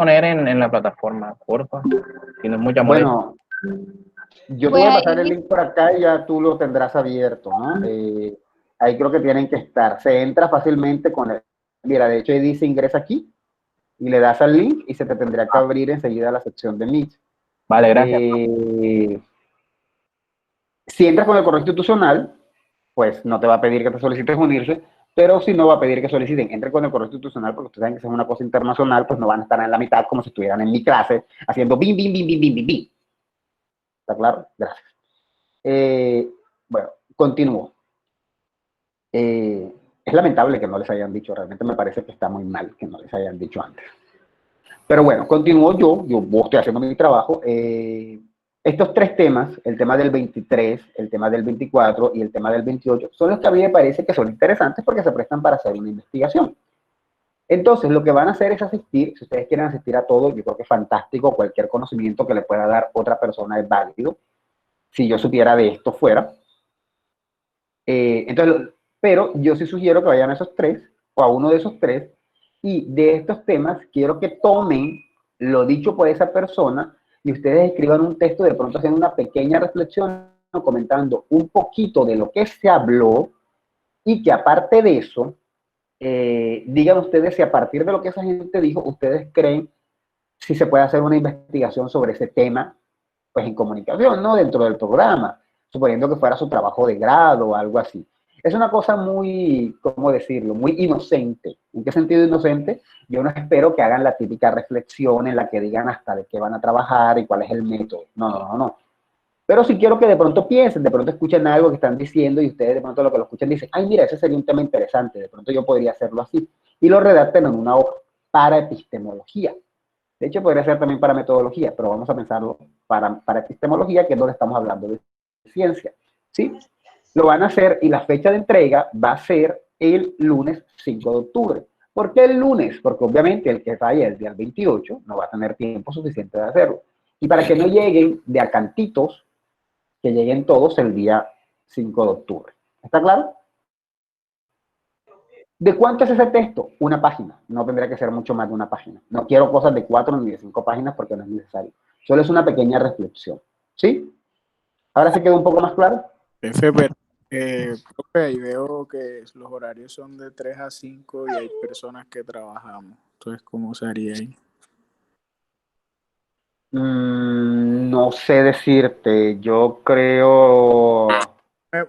poner en la plataforma, porfa. Si no es mucha molestia. Bueno, yo te Pues voy a pasar el ahí, link por acá y ya tú lo tendrás abierto, ¿no? Ahí creo que tienen que estar. Se entra fácilmente con el... Mira, de hecho ahí dice ingresa aquí y le das al link y se te tendría que abrir enseguida la sección de Meet. Vale, gracias. Si entras con el correo institucional, pues no te va a pedir que te solicites unirse, pero si no va a pedir que soliciten, entre con el correo institucional, porque ustedes saben que es una cosa internacional, pues no van a estar en la mitad como si estuvieran en mi clase haciendo bim, bim, bim, bim, bim, bim, bim. ¿Está claro? Gracias. Bueno, continúo. Es lamentable que no les hayan dicho, realmente me parece que está muy mal que no les hayan dicho antes. Pero bueno, continúo yo estoy haciendo mi trabajo. Estos tres temas, el tema del 23, el tema del 24 y el tema del 28, son los que a mí me parece que son interesantes porque se prestan para hacer una investigación. Entonces, lo que van a hacer es asistir, si ustedes quieren asistir a todo, yo creo que es fantástico, cualquier conocimiento que le pueda dar otra persona es válido. Si yo supiera de esto fuera. Entonces, pero yo sí sugiero que vayan a esos tres, o a uno de esos tres, y de estos temas quiero que tomen lo dicho por esa persona y ustedes escriban un texto, de pronto haciendo una pequeña reflexión, comentando un poquito de lo que se habló, y que aparte de eso, digan ustedes si a partir de lo que esa gente dijo, ustedes creen si se puede hacer una investigación sobre ese tema, pues en comunicación, ¿no? Dentro del programa, suponiendo que fuera su trabajo de grado o algo así. Es una cosa muy, ¿cómo decirlo? Muy inocente. ¿En qué sentido inocente? Yo no espero que hagan la típica reflexión en la que digan hasta de qué van a trabajar y cuál es el método. No, no, no, no. Pero sí quiero que de pronto piensen, de pronto escuchen algo que están diciendo y ustedes de pronto lo que lo escuchan dicen, ay, mira, ese sería un tema interesante, de pronto yo podría hacerlo así. Y lo redacten en una hoja para epistemología. De hecho, podría ser también para metodología, pero vamos a pensarlo para epistemología, que es donde estamos hablando de ciencia. ¿Sí? Lo van a hacer y la fecha de entrega va a ser el lunes 5 de octubre. ¿Por qué el lunes? Porque obviamente el que vaya el día 28 no va a tener tiempo suficiente de hacerlo. Y para que no lleguen de a cantitos, que lleguen todos el día 5 de octubre. ¿Está claro? ¿De cuánto es ese texto? Una página. No tendría que ser mucho más de una página. No quiero cosas de 4 ni de 5 páginas porque no es necesario. Solo es una pequeña reflexión. ¿Sí? ¿Ahora se quedó un poco más claro? Jefe, pero profe, ahí veo que los horarios son de 3 a 5 y hay personas que trabajamos. Entonces, ¿cómo se haría ahí? No sé decirte. Yo creo... O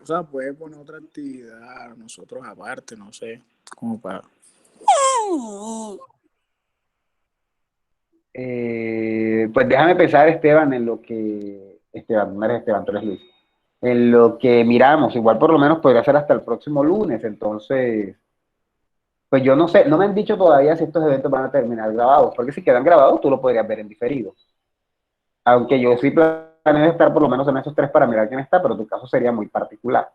sea, puede poner otra actividad, nosotros aparte, no sé, como para... pues déjame pensar, Esteban, en lo que... Esteban, no eres Esteban, tú eres Luis. En lo que miramos. Igual por lo menos podría ser hasta el próximo lunes. Entonces... Pues yo no sé, no me han dicho todavía si estos eventos van a terminar grabados, porque si quedan grabados tú lo podrías ver en diferido. Aunque yo sí planeo estar por lo menos en esos tres para mirar quién está, pero tu caso sería muy particular.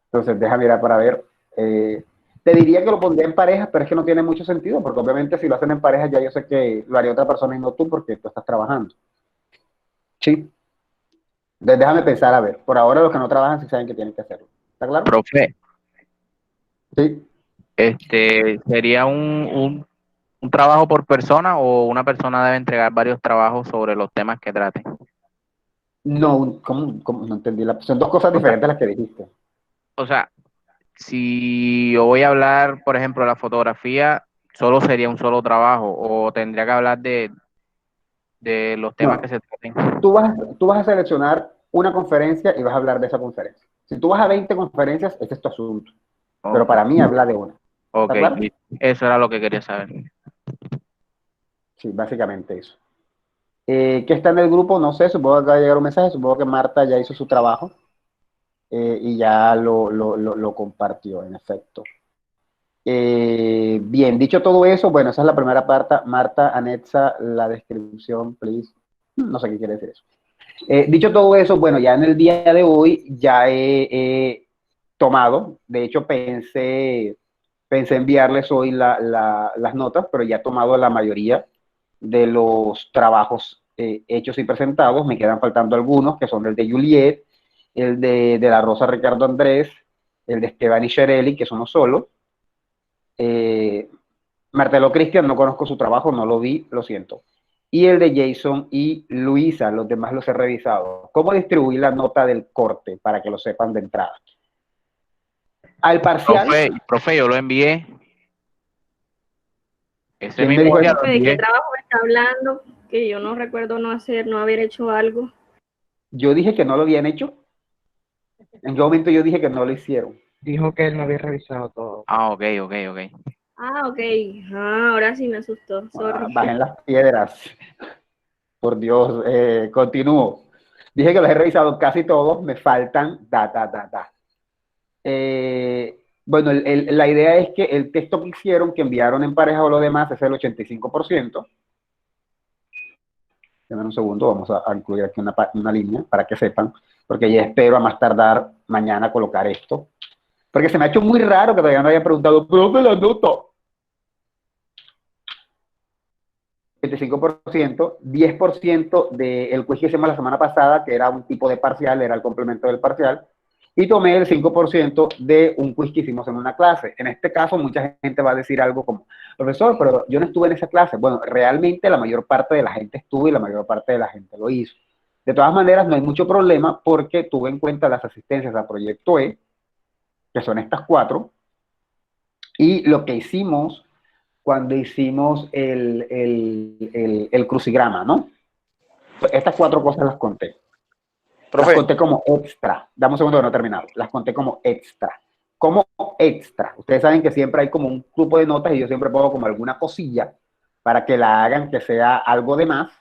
Entonces deja mirar para ver. Te diría que lo pondría en parejas, pero es que no tiene mucho sentido, porque obviamente si lo hacen en parejas ya yo sé que lo haría otra persona y no tú, porque tú estás trabajando. Sí. Entonces déjame pensar, a ver, por ahora los que no trabajan sí saben que tienen que hacerlo. ¿Está claro? Profe, Sí. ¿sería un trabajo por persona o una persona debe entregar varios trabajos sobre los temas que trate? No, ¿cómo? No entendí. Son dos cosas O sea, diferentes las que dijiste. o sea, si yo voy a hablar, por ejemplo, de la fotografía, solo sería un solo trabajo o tendría que hablar de los temas que No, se traten. tú vas a seleccionar una conferencia y vas a hablar de esa conferencia. Si tú vas a 20 conferencias, ese es tu asunto. Pero Ok, para mí habla de una. ok, ¿Está claro? eso era lo que quería saber. Sí, básicamente eso. ¿Qué está en el grupo? No sé, supongo que va a llegar un mensaje, supongo que Marta ya hizo su trabajo y ya lo compartió, en efecto. Bien, dicho todo eso, bueno, esa es la primera parte. Marta, anexa la descripción, please. No sé qué quiere decir eso. Dicho todo eso, bueno, ya en el día de hoy ya he tomado, de hecho pensé enviarles hoy las notas, pero ya he tomado la mayoría de los trabajos hechos y presentados. Me quedan faltando algunos, que son el de Juliet, el de la Rosa Ricardo Andrés, el de Esteban y Shereli, que son uno solo. Martelo Cristian, no conozco su trabajo, no lo vi, lo siento. Y el de Jason y Luisa, los demás los he revisado. ¿Cómo distribuir la nota del corte para que lo sepan de entrada? Al parcial. Profe, yo lo envié. Ese ¿Quién me mismo dijo día eso? lo ¿De qué envié. trabajo me está hablando? Que yo no recuerdo no haber hecho algo. Yo dije que no lo habían hecho. En qué momento yo dije que no lo hicieron. Dijo que él no había revisado todo. Ah, ok. Ah, ok. Ah, ahora sí me asustó. Sorry. Bajen las piedras. Por Dios, continúo. Dije que los he revisado casi todos, me faltan bueno, la idea es que el texto que hicieron, que enviaron en pareja o lo demás, es el 85%. Denme un segundo, vamos a incluir aquí una línea para que sepan, porque ya espero a más tardar mañana colocar esto. Porque se me ha hecho muy raro que todavía no haya preguntado, ¿dónde la nota? 25%, 10% del quiz que hicimos la semana pasada, que era un tipo de parcial, era el complemento del parcial, y tomé el 5% de un quiz que hicimos en una clase. En este caso, mucha gente va a decir algo como, profesor, pero yo no estuve en esa clase. Bueno, realmente la mayor parte de la gente estuvo y la mayor parte de la gente lo hizo. De todas maneras, no hay mucho problema porque tuve en cuenta las asistencias a Proyecto E, que son estas 4, y lo que hicimos cuando hicimos el crucigrama, ¿no? Estas 4 cosas las conté. Profe. Las conté como extra. Dame un segundo que no he terminado. Las conté como extra. Como extra. Ustedes saben que siempre hay como un grupo de notas y yo siempre pongo como alguna cosilla para que la hagan que sea algo de más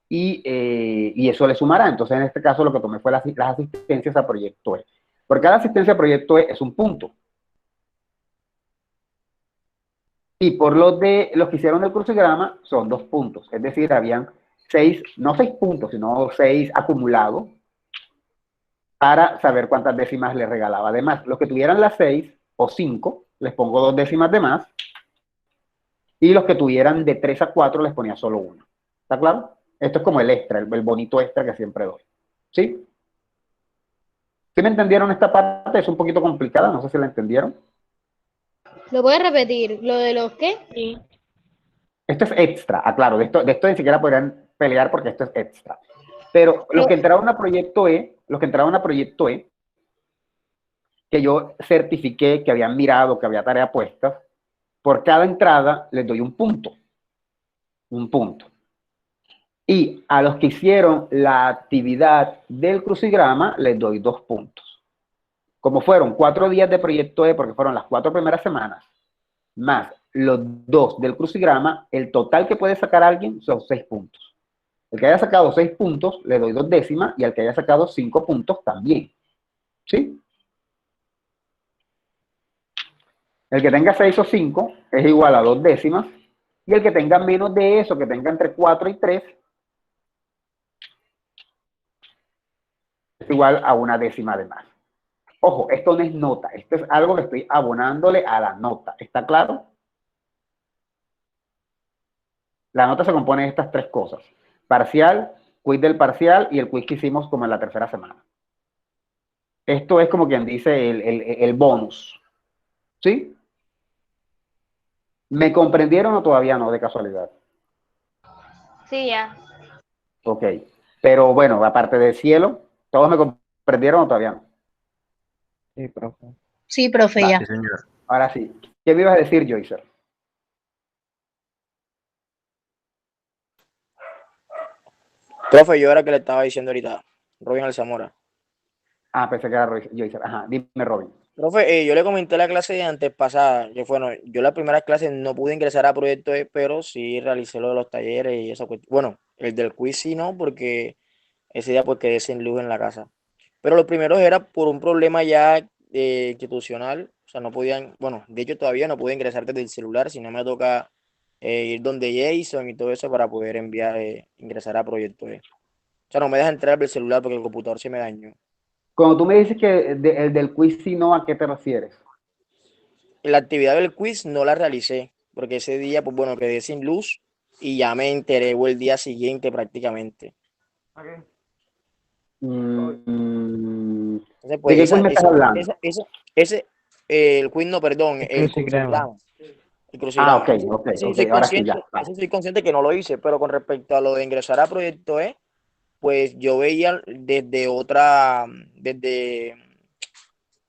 y eso le sumará. Entonces, en este caso, lo que tomé fue las asistencias a Proyecto E. Por cada asistencia a Proyecto E es un punto. Y por los que hicieron el crucigrama son 2 puntos. Es decir, habían 6, no 6 puntos, sino 6 acumulados para saber cuántas décimas les regalaba. Además, los que tuvieran las 6 o 5, les pongo 2 décimas de más. Y los que tuvieran de 3 a 4, les ponía solo 1. ¿Está claro? Esto es como el extra, el bonito extra que siempre doy. ¿Sí? ¿Sí me entendieron esta parte? Es un poquito complicada, no sé si la entendieron. ¿Lo voy a repetir? ¿Lo de los qué? Sí. Esto es extra, aclaro, de esto ni siquiera podrían pelear porque esto es extra. Pero los que entraron a Proyecto E, que yo certifiqué que habían mirado, que había tarea puesta, por cada entrada les doy un punto. Un punto. Y a los que hicieron la actividad del crucigrama, les doy 2 puntos. Como fueron 4 días de Proyecto E, porque fueron las 4 primeras semanas, más los 2 del crucigrama, el total que puede sacar alguien son 6 puntos. El que haya sacado 6 puntos, le doy 2 décimas, y al que haya sacado 5 puntos también. ¿Sí? El que tenga 6 o 5 es igual a 2 décimas, y el que tenga menos de eso, que tenga entre 4 y 3, es igual a 1 décima de más. Ojo, esto no es nota, esto es algo que estoy abonándole a la nota. ¿Está claro? La nota se compone de estas 3 cosas. Parcial, quiz del parcial y el quiz que hicimos como en la tercera semana. Esto es como quien dice el bonus. ¿Sí? ¿Me comprendieron o todavía no, de casualidad? Sí, ya. Ok. Pero bueno, aparte del cielo, ¿todos me comprendieron o todavía no? Sí, profe. Sí, profe, ya. Sí, señor. Ahora sí. ¿Qué me ibas a decir, Joycer? Profe, yo era que le estaba diciendo ahorita, Robin Alzamora. Ah, pensé que era Joycer. Ajá, dime, Robin. Profe, yo le comenté la clase de antes pasada, que bueno, yo la primera clase no pude ingresar a Proyecto E, pero sí realicé lo de los talleres y esa cuestión. Bueno, el del quiz sí no, porque ese día pues quedé sin luz en la casa. Pero los primeros era por un problema ya institucional, o sea, no podían, bueno, de hecho todavía no pude ingresar desde el celular, sino me toca ir donde Jason y todo eso para poder ingresar a Proyecto E. O sea, no me deja entrar del celular porque el computador se me dañó. Cuando tú me dices que el del quiz sí no, ¿a qué te refieres? La actividad del quiz no la realicé, porque ese día, pues bueno, quedé sin luz y ya me enteré el día siguiente prácticamente. Okay. Entonces, ¿De pues qué quiz me estás hablando? el quiz no, perdón, el crucigrama. el Ah, crucigrama. ok, ok, Sí, ok, soy ahora sí, consciente, ya. Vale. eso soy consciente que no lo hice, pero con respecto a lo de ingresar a Proyecto E, pues yo veía desde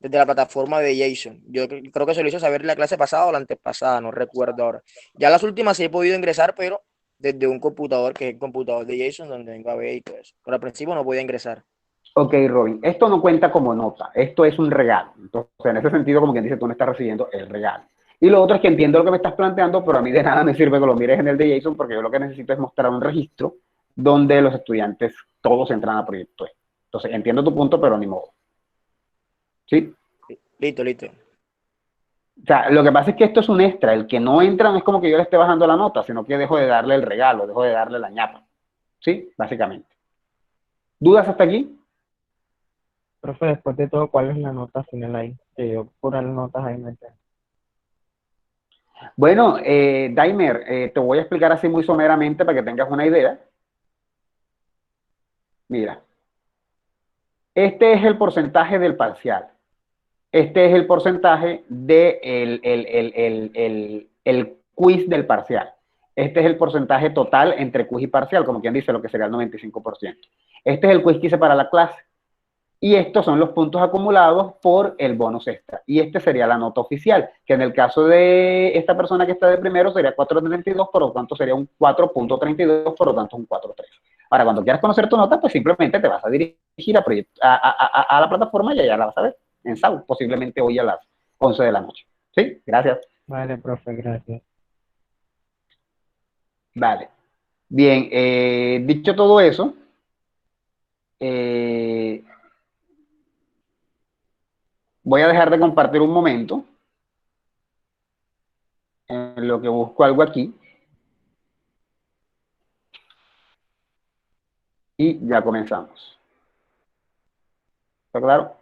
la plataforma de Jason. Yo creo que se lo hizo saber la clase pasada o la antepasada, no recuerdo ahora. Ya las últimas sí he podido ingresar, pero desde un computador, que es el computador de Jason, donde vengo a ver y todo eso. Pero al principio no podía ingresar. Ok, Robin, esto no cuenta como nota, esto es un regalo. Entonces, en ese sentido, como quien dice, tú no estás recibiendo el regalo. Y lo otro es que entiendo lo que me estás planteando, pero a mí de nada me sirve que lo mires en el de Jason, porque yo lo que necesito es mostrar un registro donde los estudiantes todos entran a Proyecto E. Entonces, entiendo tu punto, pero ni modo. ¿Sí? Listo, listo. O sea, lo que pasa es que esto es un extra. El que no entra no es como que yo le esté bajando la nota, sino que dejo de darle el regalo, dejo de darle la ñapa. ¿Sí? Básicamente. ¿Dudas hasta aquí? Profe, después de todo, ¿cuál es la nota final ahí? Que yo puras notas ahí me tengo. Bueno, Daimer, te voy a explicar así muy someramente para que tengas una idea. Mira, este es el porcentaje del parcial. Este es el porcentaje del el quiz del parcial. Este es el porcentaje total entre quiz y parcial, como quien dice, lo que sería el 95%. Este es el quiz que hice para la clase. Y estos son los puntos acumulados por el bonus extra. Y este sería la nota oficial, que en el caso de esta persona que está de primero sería 4.32, por lo tanto sería un 4.32, por lo tanto un 4.3. Ahora, cuando quieras conocer tu nota, pues simplemente te vas a dirigir a la plataforma y ya la vas a ver en SAU, posiblemente hoy a las 11 de la noche. ¿Sí? Gracias. Vale, profe, gracias. Vale. Bien, dicho todo eso, eh, voy a dejar de compartir un momento en lo que busco algo aquí y ya comenzamos. ¿Está claro?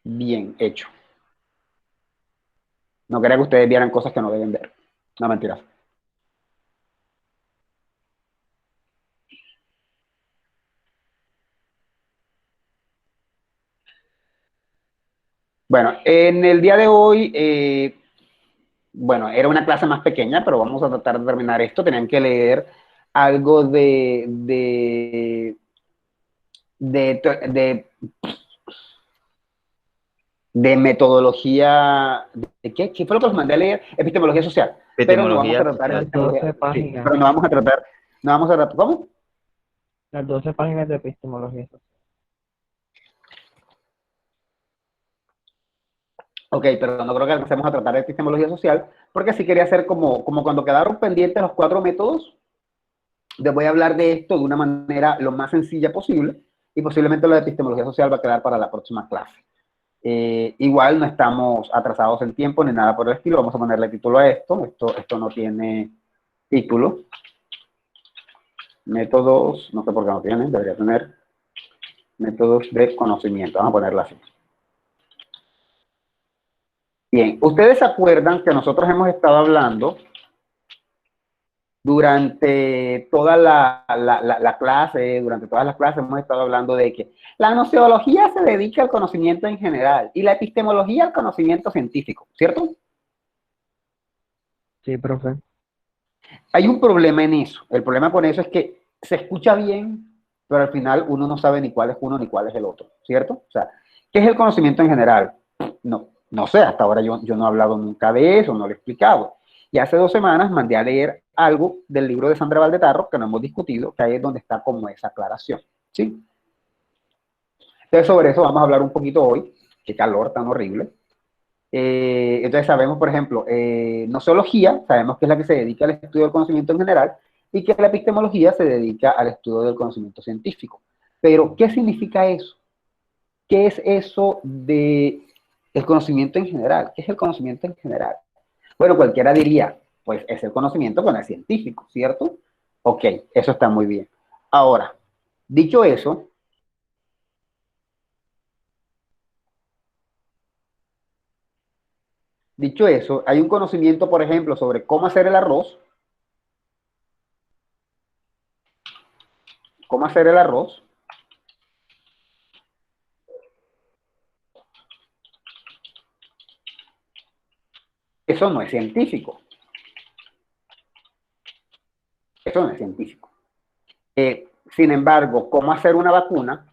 Bien hecho. No quería que ustedes vieran cosas que no deben ver. No, mentiras. Bueno, en el día de hoy, bueno, era una clase más pequeña, pero vamos a tratar de terminar esto. Tenían que leer algo de, de, de metodología, ¿de qué? ¿Qué fue lo que los mandé a leer? Epistemología social. Pero no vamos a Epistemología tratar social. Las 12 sí, páginas. pero no vamos a tratar, no vamos a tratar, ¿cómo? Las 12 páginas de epistemología social. Ok, pero no creo que alcancemos a tratar de epistemología social, porque sí quería hacer como cuando quedaron pendientes los 4 métodos, les voy a hablar de esto de una manera lo más sencilla posible, y posiblemente lo de epistemología social va a quedar para la próxima clase. Igual no estamos atrasados en tiempo ni nada por el estilo, vamos a ponerle título a esto no tiene título, métodos, no sé por qué no tiene, debería tener métodos de conocimiento, vamos a ponerlo así. Bien, ustedes se acuerdan que nosotros hemos estado hablando durante toda la clase, durante todas las clases hemos estado hablando de que la nociología se dedica al conocimiento en general y la epistemología al conocimiento científico, ¿cierto? Sí, profe. Hay un problema en eso. El problema con eso es que se escucha bien, pero al final uno no sabe ni cuál es uno ni cuál es el otro, ¿cierto? O sea, ¿qué es el conocimiento en general? No sé, hasta ahora yo no he hablado nunca de eso, no lo he explicado. Y hace 2 semanas mandé a leer algo del libro de Sandra Valdetarro, que no hemos discutido, que ahí es donde está como esa aclaración, ¿sí? Entonces sobre eso vamos a hablar un poquito hoy, qué calor tan horrible. Entonces sabemos, por ejemplo, nosología, sabemos que es la que se dedica al estudio del conocimiento en general, y que la epistemología se dedica al estudio del conocimiento científico. Pero, ¿qué significa eso? ¿Qué es eso de el conocimiento en general? ¿Qué es el conocimiento en general? Bueno, cualquiera diría, pues es el conocimiento con el científico, ¿cierto? Ok, eso está muy bien. Ahora, dicho eso, hay un conocimiento, por ejemplo, sobre cómo hacer el arroz, cómo hacer el arroz, Eso no es científico. Eso no es científico. Sin embargo, ¿cómo hacer una vacuna?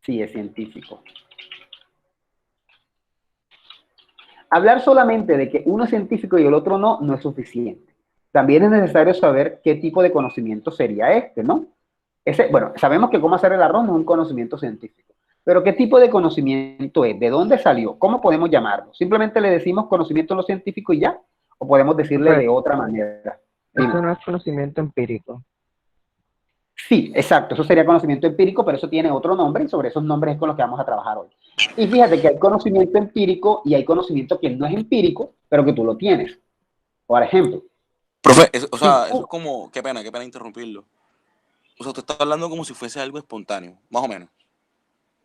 Sí es científico. Hablar solamente de que uno es científico y el otro no, no es suficiente. También es necesario saber qué tipo de conocimiento sería este, ¿no? Bueno, sabemos que cómo hacer el arroz no es un conocimiento científico, pero ¿qué tipo de conocimiento es? ¿De dónde salió? ¿Cómo podemos llamarlo? ¿Simplemente le decimos conocimiento en lo científico y ya? ¿O podemos decirle de otra manera? Eso no es conocimiento empírico. Sí, exacto, eso sería conocimiento empírico, pero eso tiene otro nombre y sobre esos nombres es con los que vamos a trabajar hoy. Y fíjate que hay conocimiento empírico y hay conocimiento que no es empírico, pero que tú lo tienes. Por ejemplo. Profe, eso es como, qué pena interrumpirlo. O sea, usted está hablando como si fuese algo espontáneo, más o menos.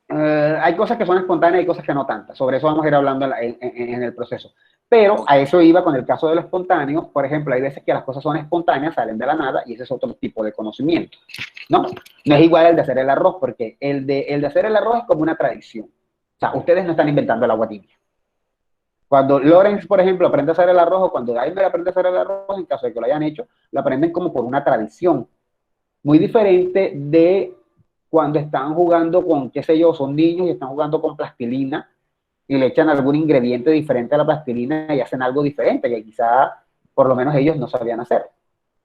Hay cosas que son espontáneas y hay cosas que no tantas. Sobre eso vamos a ir hablando en el proceso. Pero a eso iba con el caso de lo espontáneo. Por ejemplo, hay veces que las cosas son espontáneas, salen de la nada, y ese es otro tipo de conocimiento, ¿no? No es igual el de hacer el arroz, porque el de hacer el arroz es como una tradición. O sea, ustedes no están inventando el agua tibia. Cuando Lawrence, por ejemplo, aprende a hacer el arroz, o cuando Daimer aprende a hacer el arroz, en caso de que lo hayan hecho, lo aprenden como por una tradición. Muy diferente de cuando están jugando con, qué sé yo, son niños y están jugando con plastilina, y le echan algún ingrediente diferente a la plastilina y hacen algo diferente que quizá por lo menos ellos no sabían hacer.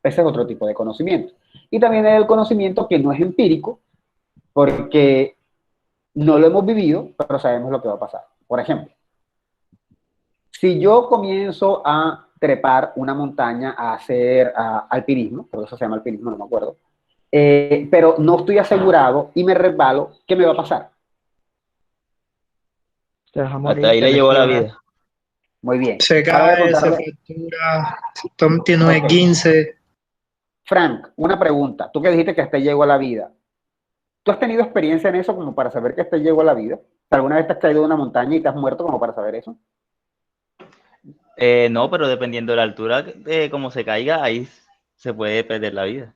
Ese es otro tipo de conocimiento. Y también hay el conocimiento que no es empírico, porque no lo hemos vivido, pero sabemos lo que va a pasar. Por ejemplo, si yo comienzo a trepar una montaña a hacer alpinismo, por eso se llama alpinismo, no me acuerdo, pero no estoy asegurado y me resbalo, ¿qué me va a pasar? Hasta ahí le llegó la vida. Muy bien. Se cae, se fractura, tiene un esguince. Frank, una pregunta. Tú que dijiste que hasta ahí llegó a la vida. ¿Tú has tenido experiencia en eso como para saber que hasta ahí llegó a la vida? ¿Alguna vez te has caído de una montaña y te has muerto como para saber eso? No, pero dependiendo de la altura de cómo se caiga, ahí se puede perder la vida.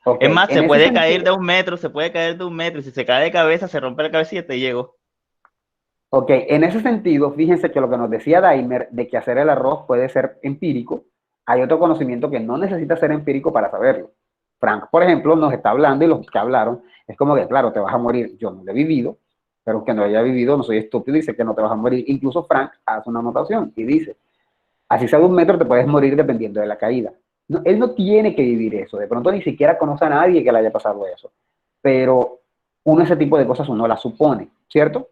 Okay. Es más, se puede caer de 1 metro, y si se cae de cabeza, se rompe la cabeza y hasta ahí llegó. Ok, en ese sentido, fíjense que lo que nos decía Daimer de que hacer el arroz puede ser empírico, hay otro conocimiento que no necesita ser empírico para saberlo. Frank, por ejemplo, nos está hablando y los que hablaron, es como que, claro, te vas a morir. Yo no lo he vivido, pero aunque no lo haya vivido, no soy estúpido y sé que no te vas a morir. Incluso Frank hace una anotación y dice, así sea de 1 metro te puedes morir dependiendo de la caída. No, él no tiene que vivir eso, de pronto ni siquiera conoce a nadie que le haya pasado eso, pero uno ese tipo de cosas uno las supone, ¿cierto?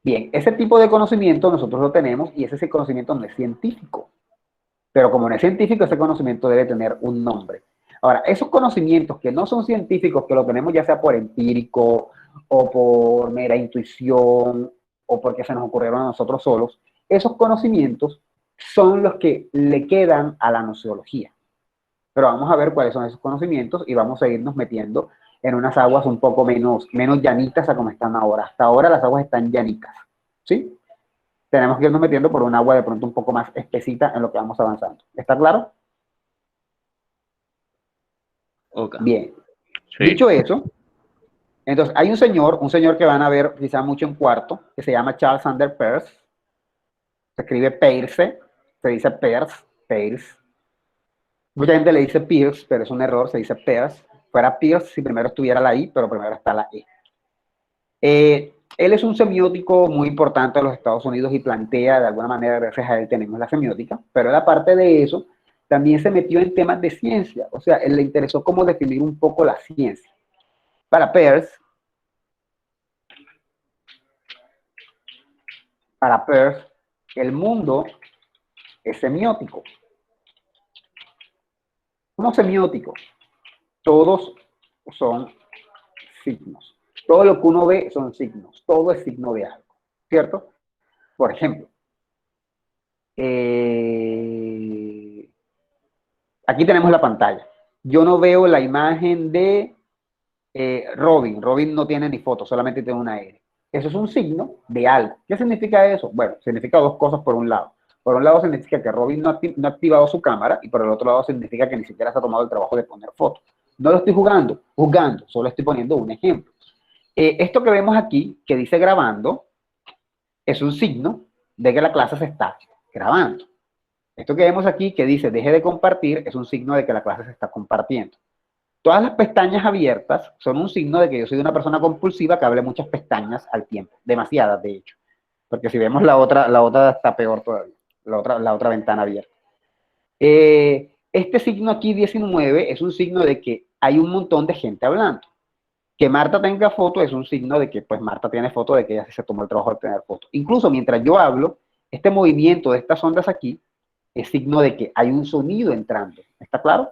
Bien, ese tipo de conocimiento nosotros lo tenemos y ese conocimiento no es científico. Pero como no es científico, ese conocimiento debe tener un nombre. Ahora, esos conocimientos que no son científicos, que lo tenemos ya sea por empírico o por mera intuición o porque se nos ocurrieron a nosotros solos, esos conocimientos son los que le quedan a la nociología. Pero vamos a ver cuáles son esos conocimientos y vamos a irnos metiendo en unas aguas un poco menos llanitas a como están ahora. Hasta ahora las aguas están llanitas, ¿sí? Tenemos que irnos metiendo por un agua de pronto un poco más espesita en lo que vamos avanzando. ¿Está claro? Okay. Bien. Sí. Dicho eso, entonces hay un señor que van a ver quizá mucho en cuarto, que se llama Charles Sanders Peirce. Se escribe Peirce, se dice Peirce. Mucha gente le dice Pierce, pero es un error, se dice Peirce. Fuera Pierce si primero estuviera la I, pero primero está la E. Él es un semiótico muy importante de los Estados Unidos y plantea, de alguna manera, gracias a él tenemos la semiótica, pero él, aparte de eso, también se metió en temas de ciencia. O sea, él le interesó cómo definir un poco la ciencia. Para Peirce, el mundo es semiótico. ¿Cómo semiótico? Todos son signos. Todo lo que uno ve son signos. Todo es signo de algo, ¿cierto? Por ejemplo, aquí tenemos la pantalla. Yo no veo la imagen de Robin. Robin no tiene ni foto, solamente tiene una R. Eso es un signo de algo. ¿Qué significa eso? Bueno, significa 2 cosas por un lado. Por un lado significa que Robin no ha activado su cámara y por el otro lado significa que ni siquiera se ha tomado el trabajo de poner fotos. No lo estoy juzgando, solo estoy poniendo un ejemplo. Esto que vemos aquí, que dice grabando, es un signo de que la clase se está grabando. Esto que vemos aquí, que dice deje de compartir, es un signo de que la clase se está compartiendo. Todas las pestañas abiertas son un signo de que yo soy una persona compulsiva que abre muchas pestañas al tiempo, demasiadas de hecho. Porque si vemos la otra está peor todavía, la otra ventana abierta. Este signo aquí, 19, es un signo de que hay un montón de gente hablando. Que Marta tenga foto es un signo de que pues Marta tiene foto, de que ella sí se tomó el trabajo de tener foto. Incluso mientras yo hablo, este movimiento de estas ondas aquí es signo de que hay un sonido entrando. ¿Está claro?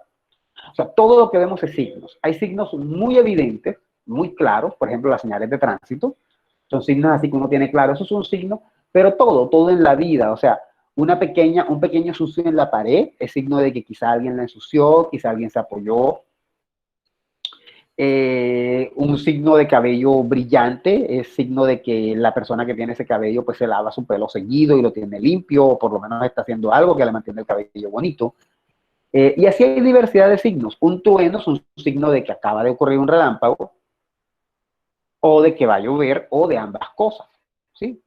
O sea, todo lo que vemos es signos. Hay signos muy evidentes, muy claros, por ejemplo, las señales de tránsito. Son signos así que uno tiene claro, eso es un signo, pero todo en la vida, o sea, un pequeño sucio en la pared es signo de que quizá alguien la ensució, quizá alguien se apoyó. Un signo de cabello brillante es signo de que la persona que tiene ese cabello pues se lava su pelo seguido y lo tiene limpio, o por lo menos está haciendo algo que le mantiene el cabello bonito. Y así hay diversidad de signos. Un trueno es un signo de que acaba de ocurrir un relámpago, o de que va a llover, o de ambas cosas, ¿sí?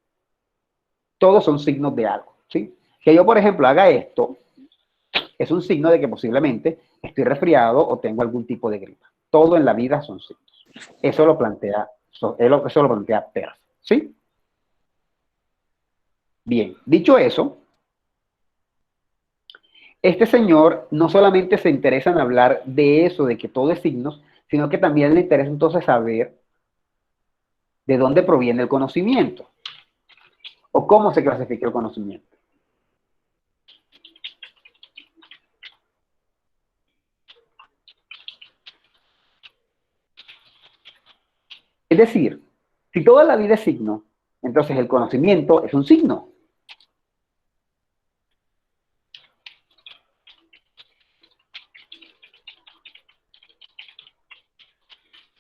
Todos son signos de algo, ¿sí? Que yo, por ejemplo, haga esto, es un signo de que posiblemente estoy resfriado o tengo algún tipo de gripa. Todo en la vida son signos. Eso lo plantea Peirce, ¿sí? Bien, dicho eso, este señor no solamente se interesa en hablar de eso, de que todo es signos, sino que también le interesa entonces saber de dónde proviene el conocimiento o cómo se clasifica el conocimiento. Es decir, si toda la vida es signo, entonces el conocimiento es un signo.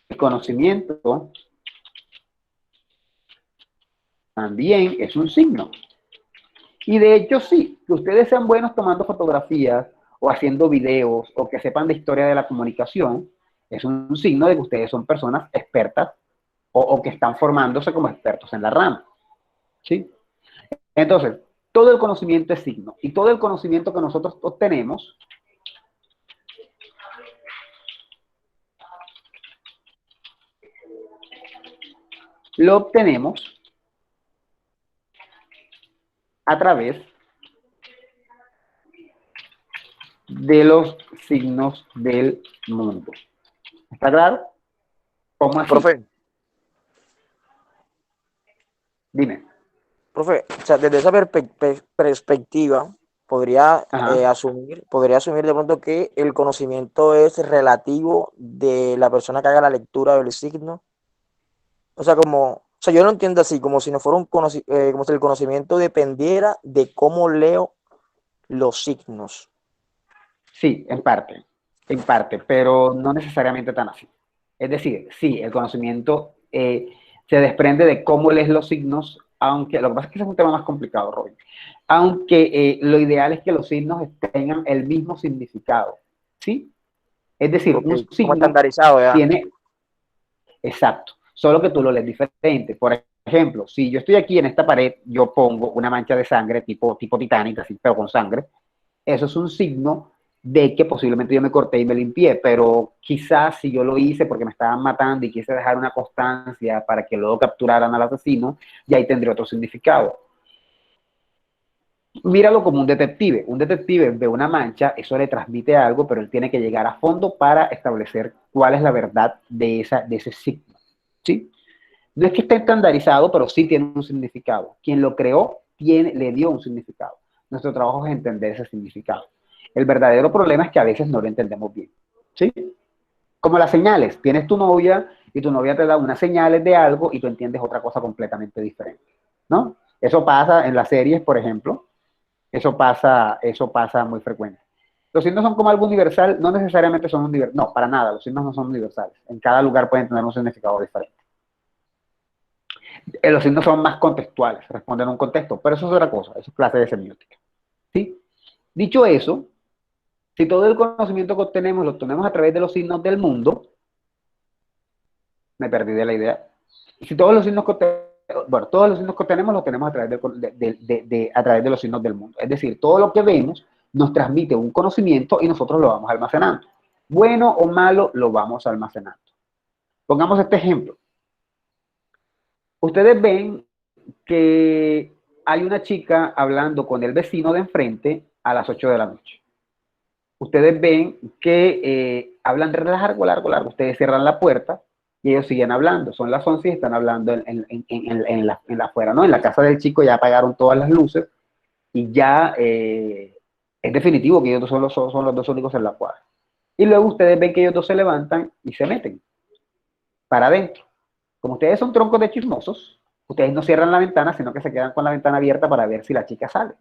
El conocimiento también es un signo. Y de hecho sí, que ustedes sean buenos tomando fotografías o haciendo videos o que sepan de historia de la comunicación, es un signo de que ustedes son personas expertas o que están formándose como expertos en la rama. ¿Sí? Entonces, todo el conocimiento es signo. Y todo el conocimiento que nosotros obtenemos lo obtenemos a través de los signos del mundo. ¿Está claro? ¿Cómo así? Profe. Dime. Profe, o sea, desde esa perspectiva, podría asumir de pronto que el conocimiento es relativo de la persona que haga la lectura del signo. O sea, yo lo entiendo así, como si no fuera como si el conocimiento dependiera de cómo leo los signos. Sí, en parte, pero no necesariamente tan así. Es decir, sí, el conocimiento se desprende de cómo lees los signos, aunque lo que pasa es que ese es un tema más complicado, Roy. Aunque lo ideal es que los signos tengan el mismo significado, ¿sí? Es decir, un signo como estandarizado, ¿ya? tiene, exacto, solo que tú lo lees diferente. Por ejemplo, si yo estoy aquí en esta pared, yo pongo una mancha de sangre tipo Titanic, así, pero con sangre. Eso es un signo de que posiblemente yo me corté y me limpié, pero quizás si yo lo hice porque me estaban matando y quise dejar una constancia para que luego capturaran al asesino, ya ahí tendría otro significado. Míralo como un detective. Un detective ve una mancha, eso le transmite algo, pero él tiene que llegar a fondo para establecer cuál es la verdad de ese signo, ¿sí? No es que esté estandarizado, pero sí tiene un significado. Quien lo creó le dio un significado. Nuestro trabajo es entender ese significado. El verdadero problema es que a veces no lo entendemos bien, ¿sí? Como las señales. Tienes tu novia y tu novia te da unas señales de algo y tú entiendes otra cosa completamente diferente, ¿no? Eso pasa en las series, por ejemplo. Eso pasa muy frecuente. Los signos son como algo universal, no necesariamente son universales. No, para nada, los signos no son universales. En cada lugar pueden tener un significado diferente. Los signos son más contextuales, responden a un contexto, pero eso es otra cosa, eso es clase de semiótica. ¿Sí? Dicho eso, Si todo el conocimiento que obtenemos lo obtenemos a través de los signos del mundo, me perdí de la idea. Si todos los signos que todos los signos que obtenemos los tenemos a través, a través de los signos del mundo. Es decir, todo lo que vemos nos transmite un conocimiento y nosotros lo vamos almacenando. Bueno o malo, lo vamos almacenando. Pongamos este ejemplo. Ustedes ven que hay una chica hablando con el vecino de enfrente a las 8 de la noche. Ustedes ven que hablan de largo. Ustedes cierran la puerta y ellos siguen hablando. Son las 11 y están hablando en la afuera, ¿no? En la casa del chico ya apagaron todas las luces y ya es definitivo que ellos son los dos únicos en la cuadra. Y luego ustedes ven que ellos dos se levantan y se meten para adentro. Como ustedes son troncos de chismosos, ustedes no cierran la ventana, sino que se quedan con la ventana abierta para ver si la chica sale.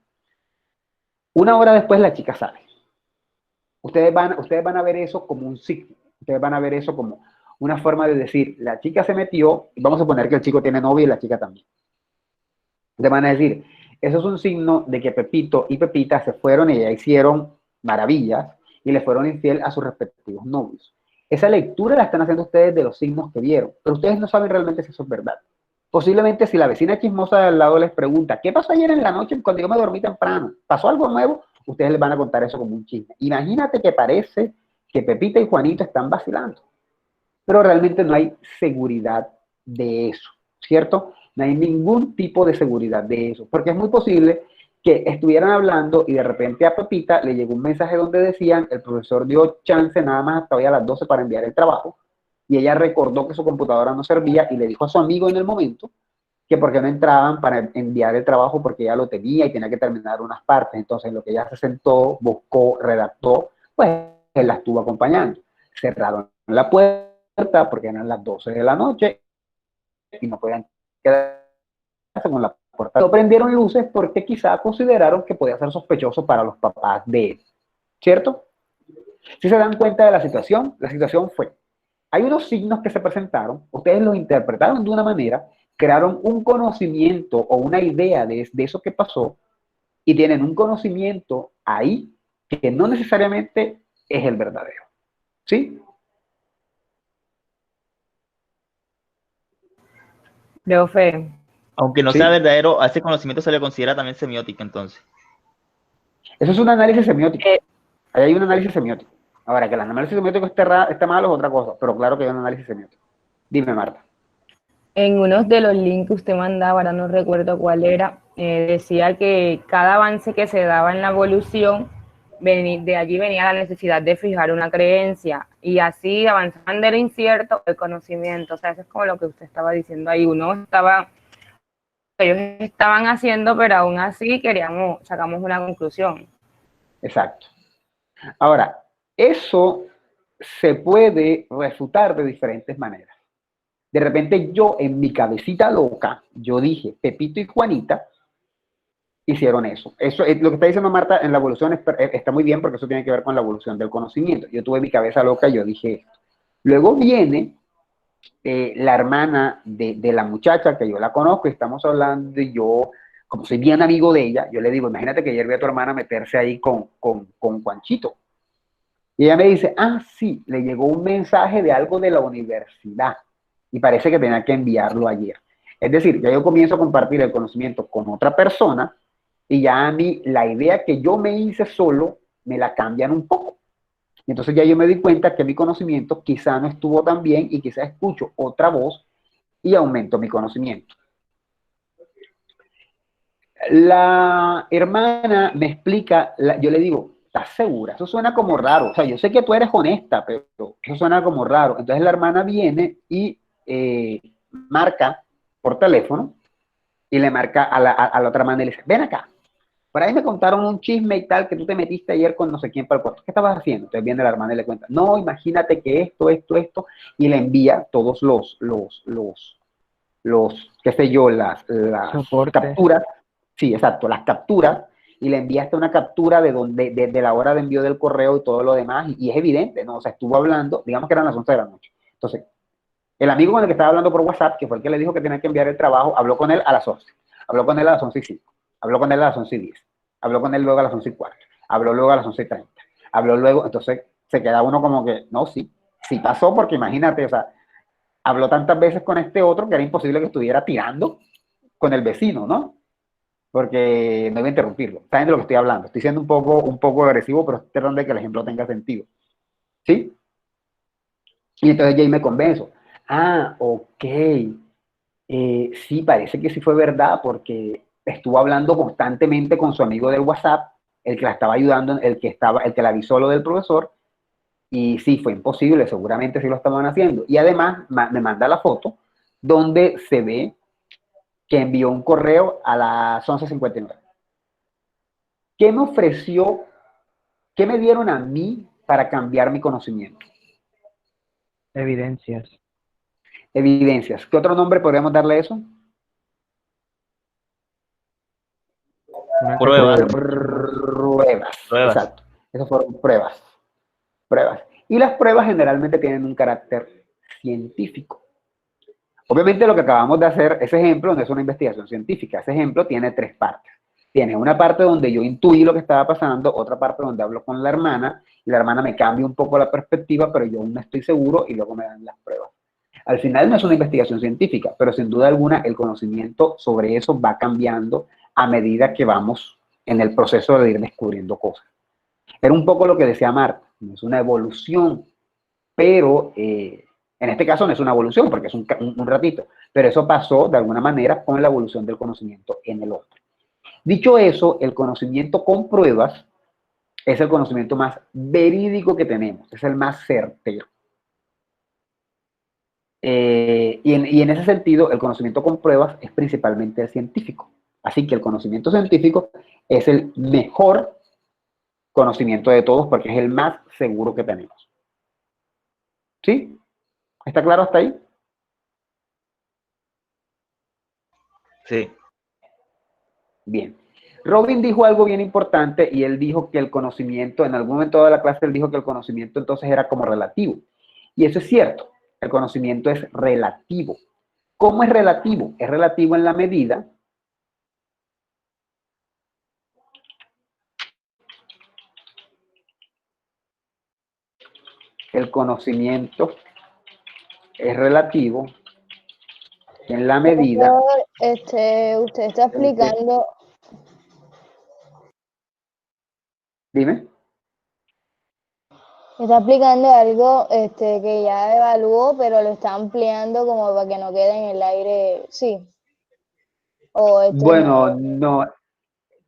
Una hora después la chica sale. Ustedes van a ver eso como un signo. Ustedes van a ver eso como una forma de decir, la chica se metió, y vamos a suponer que el chico tiene novia y la chica también. Ustedes van a decir, eso es un signo de que Pepito y Pepita se fueron y ya hicieron maravillas y le fueron infiel a sus respectivos novios. Esa lectura la están haciendo ustedes de los signos que vieron, pero ustedes no saben realmente si eso es verdad. Posiblemente si la vecina chismosa de al lado les pregunta, ¿qué pasó ayer en la noche cuando yo me dormí temprano? ¿Pasó algo nuevo? Ustedes les van a contar eso como un chisme. Imagínate que parece que Pepita y Juanito están vacilando, pero realmente no hay seguridad de eso, ¿cierto? No hay ningún tipo de seguridad de eso, porque es muy posible que estuvieran hablando y de repente a Pepita le llegó un mensaje donde decían, el profesor dio chance nada más hasta hoy a las 12 para enviar el trabajo, y ella recordó que su computadora no servía y le dijo a su amigo en el momento que por qué no entraban para enviar el trabajo porque ella lo tenía y tenía que terminar unas partes. Entonces, en lo que ella se sentó, buscó, redactó, pues él la estuvo acompañando. Cerraron la puerta porque eran las 12 de la noche y no podían quedarse con la puerta. No prendieron luces porque quizá consideraron que podía ser sospechoso para los papás de él, ¿cierto? Si se dan cuenta de la situación fue, hay unos signos que se presentaron, ustedes los interpretaron de una manera, crearon un conocimiento o una idea de eso que pasó y tienen un conocimiento ahí que no necesariamente es el verdadero. ¿Sí? Profe. Aunque no sea verdadero, a ese conocimiento se le considera también semiótica, entonces. Eso es un análisis semiótico. Ahí hay un análisis semiótico. Ahora, que el análisis semiótico esté malo es otra cosa, pero claro que hay un análisis semiótico. Dime, Marta. En uno de los links que usted mandaba, ahora no recuerdo cuál era, decía que cada avance que se daba en la evolución, de allí venía la necesidad de fijar una creencia, y así avanzaban de lo incierto el conocimiento. O sea, eso es como lo que usted estaba diciendo ahí. Ellos estaban haciendo, pero aún así sacamos una conclusión. Exacto. Ahora, eso se puede refutar de diferentes maneras. De repente yo, en mi cabecita loca, yo dije, Pepito y Juanita hicieron eso. Eso es lo que está diciendo Marta en la evolución, está muy bien porque eso tiene que ver con la evolución del conocimiento. Yo tuve mi cabeza loca y yo dije esto. Luego viene la hermana de la muchacha, que yo la conozco, y estamos hablando, y yo, como soy bien amigo de ella, yo le digo, imagínate que ayer vi a tu hermana meterse ahí con Juanchito. Y ella me dice, sí, le llegó un mensaje de algo de la universidad y parece que tenía que enviarlo ayer. Es decir, ya yo comienzo a compartir el conocimiento con otra persona y ya a mí la idea que yo me hice solo me la cambian un poco. Entonces ya yo me di cuenta que mi conocimiento quizá no estuvo tan bien y quizá escucho otra voz y aumento mi conocimiento. La hermana me explica, yo le digo, ¿estás segura? Eso suena como raro. O sea, yo sé que tú eres honesta, pero eso suena como raro. Entonces la hermana viene y marca por teléfono y le marca a la otra hermana y le dice, ven acá. Por ahí me contaron un chisme y tal que tú te metiste ayer con no sé quién para el cuarto. ¿Qué estabas haciendo? Entonces viene la hermana y le cuenta, no, imagínate que esto, y le envía todos los qué sé yo, las capturas. Sí, exacto, las capturas, y le enviaste una captura de la hora de envío del correo y todo lo demás, y es evidente, ¿no? O sea, estuvo hablando, digamos que eran las 11 de la noche. Entonces, el amigo con el que estaba hablando por WhatsApp, que fue el que le dijo que tenía que enviar el trabajo, habló con él a las 11, habló con él a las 11:05, habló con él a las 11:10, habló con él luego a las 11:15, habló luego a las 11:30, habló luego, entonces se queda uno como que, no, sí pasó, porque imagínate, o sea, habló tantas veces con este otro que era imposible que estuviera tirando con el vecino, ¿no? Porque no iba a interrumpirlo. ¿Saben de lo que estoy hablando? Estoy siendo un poco agresivo, pero estoy tratando de que el ejemplo tenga sentido. ¿Sí? Y entonces Jay me convenzo. Ah, ok. Sí, parece que sí fue verdad, porque estuvo hablando constantemente con su amigo del WhatsApp, el que la estaba ayudando, el que le avisó lo del profesor, y sí, fue imposible, seguramente sí lo estaban haciendo. Y además me manda la foto donde se ve que envió un correo a las 11:59. ¿Qué me ofreció? ¿Qué me dieron a mí para cambiar mi conocimiento? Evidencias. Evidencias. ¿Qué otro nombre podríamos darle a eso? Pruebas. Pruebas. Pruebas. Exacto. Esas fueron pruebas. Pruebas. Y las pruebas generalmente tienen un carácter científico. Obviamente lo que acabamos de hacer, ese ejemplo no es una investigación científica. Ese ejemplo tiene 3 partes. Tiene una parte donde yo intuí lo que estaba pasando, otra parte donde hablo con la hermana, y la hermana me cambia un poco la perspectiva, pero yo aún no estoy seguro, y luego me dan las pruebas. Al final no es una investigación científica, pero sin duda alguna el conocimiento sobre eso va cambiando a medida que vamos en el proceso de ir descubriendo cosas. Era un poco lo que decía Marta, no es una evolución, pero en este caso no es una evolución porque es un ratito, pero eso pasó de alguna manera con la evolución del conocimiento en el otro. Dicho eso, el conocimiento con pruebas es el conocimiento más verídico que tenemos, es el más certero. Y en ese sentido, el conocimiento con pruebas es principalmente el científico. Así que el conocimiento científico es el mejor conocimiento de todos porque es el más seguro que tenemos. ¿Sí? ¿Está claro hasta ahí? Sí. Bien. Robin dijo algo bien importante y él dijo que el conocimiento, en algún momento de la clase, él dijo que el conocimiento entonces era como relativo. Y eso es cierto. El conocimiento es relativo. ¿Cómo es relativo? Es relativo en la medida el conocimiento es relativo en la medida. Usted está explicando. Dime. Está explicando algo que ya evaluó, pero lo está ampliando como para que no quede en el aire. Sí. Bueno, no.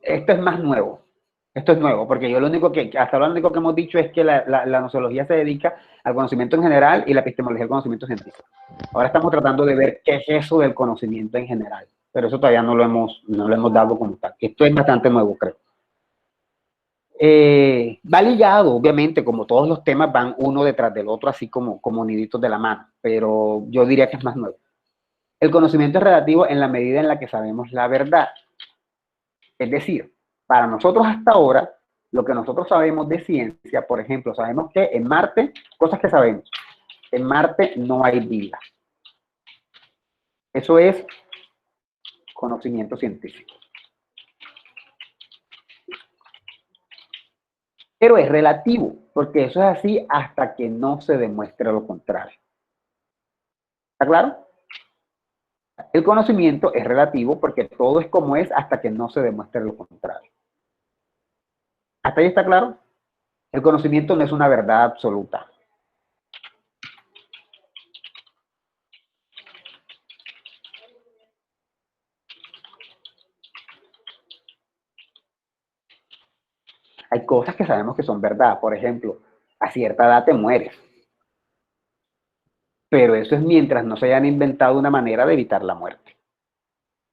Esto es más nuevo. Esto es nuevo, porque yo hasta ahora lo único que hemos dicho es que la nociología se dedica al conocimiento en general y la epistemología al conocimiento científico. Ahora estamos tratando de ver qué es eso del conocimiento en general, pero eso todavía no lo hemos dado como tal. Esto es bastante nuevo, creo. Va ligado, obviamente, como todos los temas van uno detrás del otro, así como niditos de la mano, pero yo diría que es más nuevo. El conocimiento es relativo en la medida en la que sabemos la verdad. Es decir, para nosotros hasta ahora, lo que nosotros sabemos de ciencia, por ejemplo, sabemos que en Marte, cosas que sabemos, en Marte no hay vida. Eso es conocimiento científico. Pero es relativo, porque eso es así hasta que no se demuestre lo contrario. ¿Está claro? El conocimiento es relativo porque todo es como es hasta que no se demuestre lo contrario. ¿Hasta ahí está claro? El conocimiento no es una verdad absoluta. Hay cosas que sabemos que son verdad. Por ejemplo, a cierta edad te mueres. Pero eso es mientras no se hayan inventado una manera de evitar la muerte.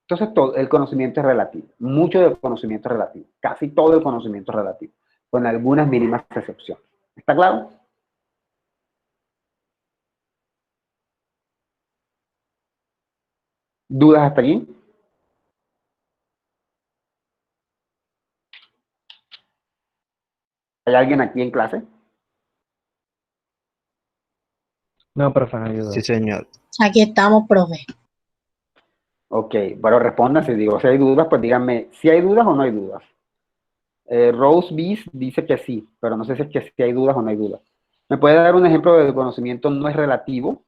Entonces, todo el conocimiento es relativo. Mucho del conocimiento es relativo. Casi todo el conocimiento es relativo, con algunas mínimas excepciones. ¿Está claro? ¿Dudas hasta allí? ¿Hay alguien aquí en clase? No, profe, no ayuda. Sí, señor. Aquí estamos, profe. Ok, bueno, respondan. Si digo si hay dudas, pues díganme si hay dudas o no hay dudas. Rose Beast dice que sí, pero no sé si es que si hay dudas o no hay dudas. ¿Me puede dar un ejemplo de conocimiento no es relativo?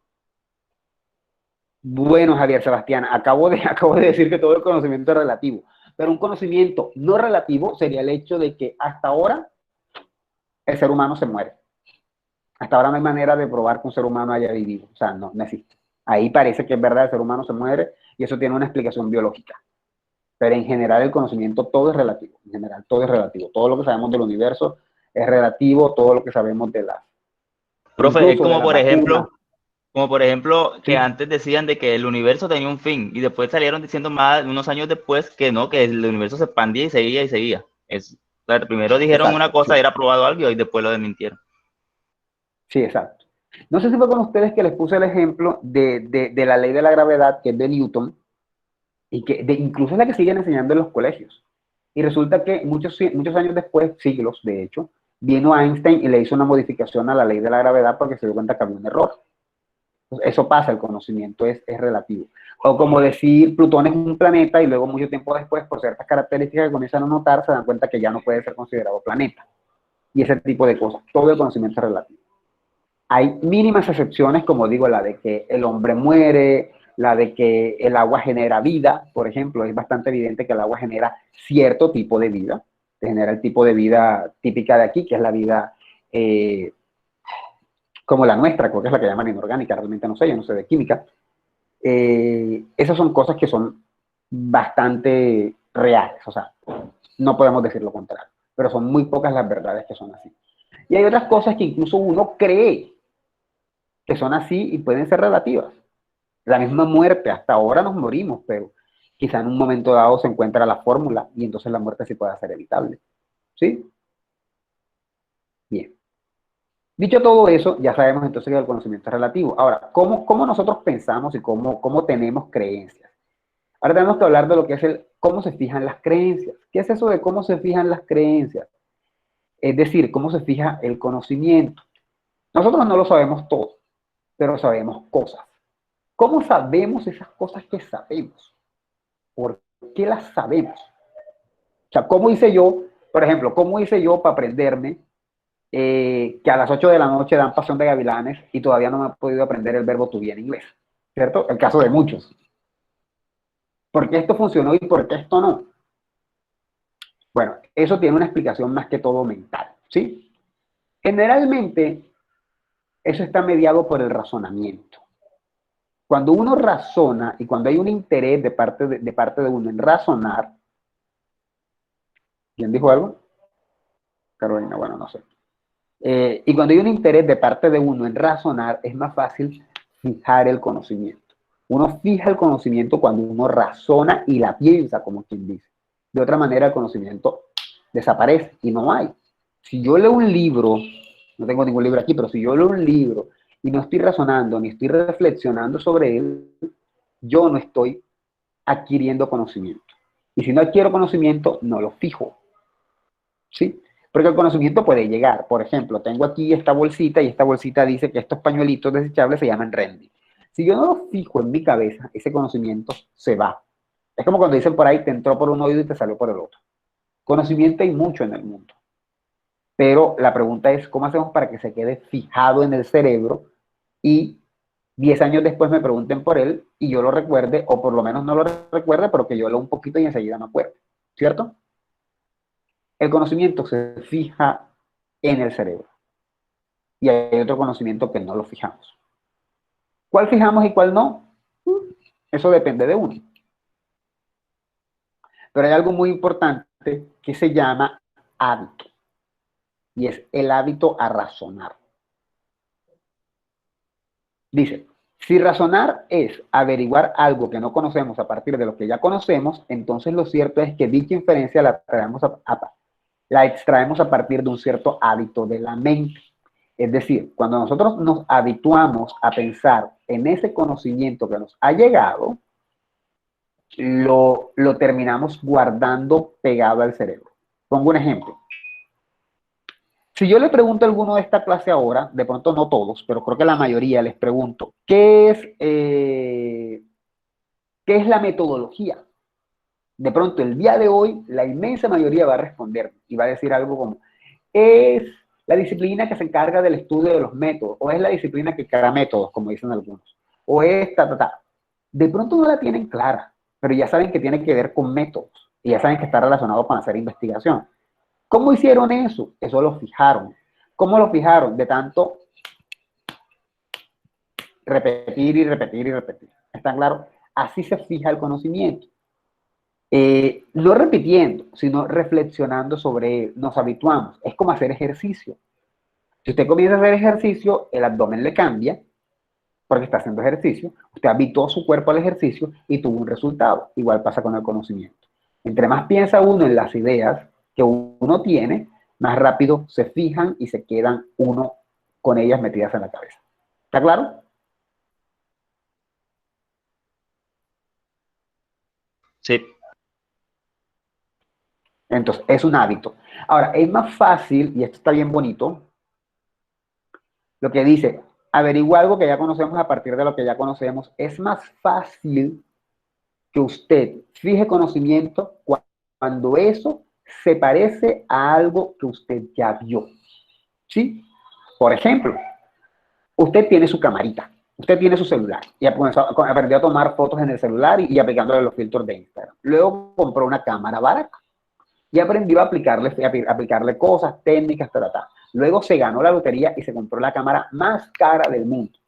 Bueno, Javier Sebastián, acabo de decir que todo el conocimiento es relativo, pero un conocimiento no relativo sería el hecho de que hasta ahora el ser humano se muere. Hasta ahora no hay manera de probar que un ser humano haya vivido, o sea, no existe. Ahí parece que es verdad, el ser humano se muere y eso tiene una explicación biológica. Pero en general el conocimiento todo es relativo, en general todo es relativo. Todo lo que sabemos del universo es relativo, todo lo que sabemos de la... Profe, es incluso de la vacuna. como por ejemplo que Sí. antes decían de que el universo tenía un fin y después salieron diciendo más unos años después que no, que el universo se expandía y seguía y seguía. Claro, primero dijeron Exacto, una cosa, sí. era probado algo y después lo desmintieron. Sí, exacto. No sé si fue con ustedes que les puse el ejemplo de la ley de la gravedad, que es de Newton, y que incluso es la que siguen enseñando en los colegios. Y resulta que muchos años después, siglos de hecho, vino Einstein y le hizo una modificación a la ley de la gravedad porque se dio cuenta que había un error. Entonces, eso pasa, el conocimiento es relativo. O como decir Plutón es un planeta y luego mucho tiempo después, por ciertas características que comienzan a notar, se dan cuenta que ya no puede ser considerado planeta. Y ese tipo de cosas. Todo el conocimiento es relativo. Hay mínimas excepciones, como digo, la de que el hombre muere, la de que el agua genera vida, por ejemplo, es bastante evidente que el agua genera cierto tipo de vida, genera el tipo de vida típica de aquí, que es la vida como la nuestra, creo que es la que llaman inorgánica, realmente no sé, yo no sé de química. Esas son cosas que son bastante reales, o sea, no podemos decir lo contrario, pero son muy pocas las verdades que son así. Y hay otras cosas que incluso uno cree que son así y pueden ser relativas. La misma muerte, hasta ahora nos morimos, pero quizá en un momento dado se encuentra la fórmula y entonces la muerte sí puede ser evitable. ¿Sí? Bien. Dicho todo eso, ya sabemos entonces que el conocimiento es relativo. Ahora, ¿cómo nosotros pensamos y cómo tenemos creencias? Ahora tenemos que hablar de lo que es cómo se fijan las creencias. ¿Qué es eso de cómo se fijan las creencias? Es decir, cómo se fija el conocimiento. Nosotros no lo sabemos todo, pero sabemos cosas. ¿Cómo sabemos esas cosas que sabemos? ¿Por qué las sabemos? O sea, ¿cómo hice yo, por ejemplo, cómo hice yo para aprenderme que a las 8 de la noche dan Pasión de Gavilanes y todavía no me he podido aprender el verbo to be en inglés? ¿Cierto? El caso de muchos. ¿Por qué esto funcionó y por qué esto no? Bueno, eso tiene una explicación más que todo mental, ¿sí? Generalmente, eso está mediado por el razonamiento. Cuando uno razona y cuando hay un interés de parte de uno en razonar, ¿quién dijo algo? Carolina, bueno, no sé. Y cuando hay un interés de parte de uno en razonar, es más fácil fijar el conocimiento. Uno fija el conocimiento cuando uno razona y la piensa, como quien dice. De otra manera, el conocimiento desaparece y no hay. Si yo leo un libro, no tengo ningún libro aquí, pero si yo leo un libro y no estoy razonando ni estoy reflexionando sobre él, yo no estoy adquiriendo conocimiento. Y si no adquiero conocimiento, no lo fijo. ¿Sí? Porque el conocimiento puede llegar. Por ejemplo, tengo aquí esta bolsita y esta bolsita dice que estos pañuelitos desechables se llaman Rendy. Si yo no lo fijo en mi cabeza, ese conocimiento se va. Es como cuando dicen por ahí, te entró por un oído y te salió por el otro. Conocimiento hay mucho en el mundo. Pero la pregunta es, ¿cómo hacemos para que se quede fijado en el cerebro y 10 años después me pregunten por él y yo lo recuerde, o por lo menos no lo recuerde, pero que yo leo un poquito y enseguida me acuerdo? ¿Cierto? El conocimiento se fija en el cerebro. Y hay otro conocimiento que no lo fijamos. ¿Cuál fijamos y cuál no? Eso depende de uno. Pero hay algo muy importante que se llama hábito. Y es el hábito a razonar. Dice, si razonar es averiguar algo que no conocemos a partir de lo que ya conocemos, entonces lo cierto es que dicha inferencia la extraemos a partir de un cierto hábito de la mente. Es decir, cuando nosotros nos habituamos a pensar en ese conocimiento que nos ha llegado, lo terminamos guardando pegado al cerebro. Pongo un ejemplo. Si yo le pregunto a alguno de esta clase ahora, de pronto no todos, pero creo que la mayoría les pregunto, ¿qué es la metodología? De pronto, el día de hoy, la inmensa mayoría va a responder y va a decir algo como, es la disciplina que se encarga del estudio de los métodos, o es la disciplina que crea métodos, como dicen algunos, o es ta. De pronto no la tienen clara, pero ya saben que tiene que ver con métodos, y ya saben que está relacionado con hacer investigación. ¿Cómo hicieron eso? Eso lo fijaron. ¿Cómo lo fijaron? De tanto repetir y repetir y repetir. ¿Está claro? Así se fija el conocimiento. No repitiendo, sino reflexionando sobre él. Nos habituamos. Es como hacer ejercicio. Si usted comienza a hacer ejercicio, el abdomen le cambia, porque está haciendo ejercicio. Usted habituó su cuerpo al ejercicio y tuvo un resultado. Igual pasa con el conocimiento. Entre más piensa uno en las ideas que uno tiene, más rápido se fijan y se quedan uno con ellas metidas en la cabeza. ¿Está claro? Sí. Entonces, es un hábito. Ahora, es más fácil, y esto está bien bonito, lo que dice, averigua algo que ya conocemos a partir de lo que ya conocemos. Es más fácil que usted fije conocimiento cuando eso se parece a algo que usted ya vio. ¿Sí? Por ejemplo, usted tiene su camarita, usted tiene su celular y aprendió a tomar fotos en el celular y aplicándole los filtros de Instagram. Luego compró una cámara barata y aprendió a aplicarle cosas, técnicas, ta. Luego se ganó la lotería y se compró la cámara más cara del mundo.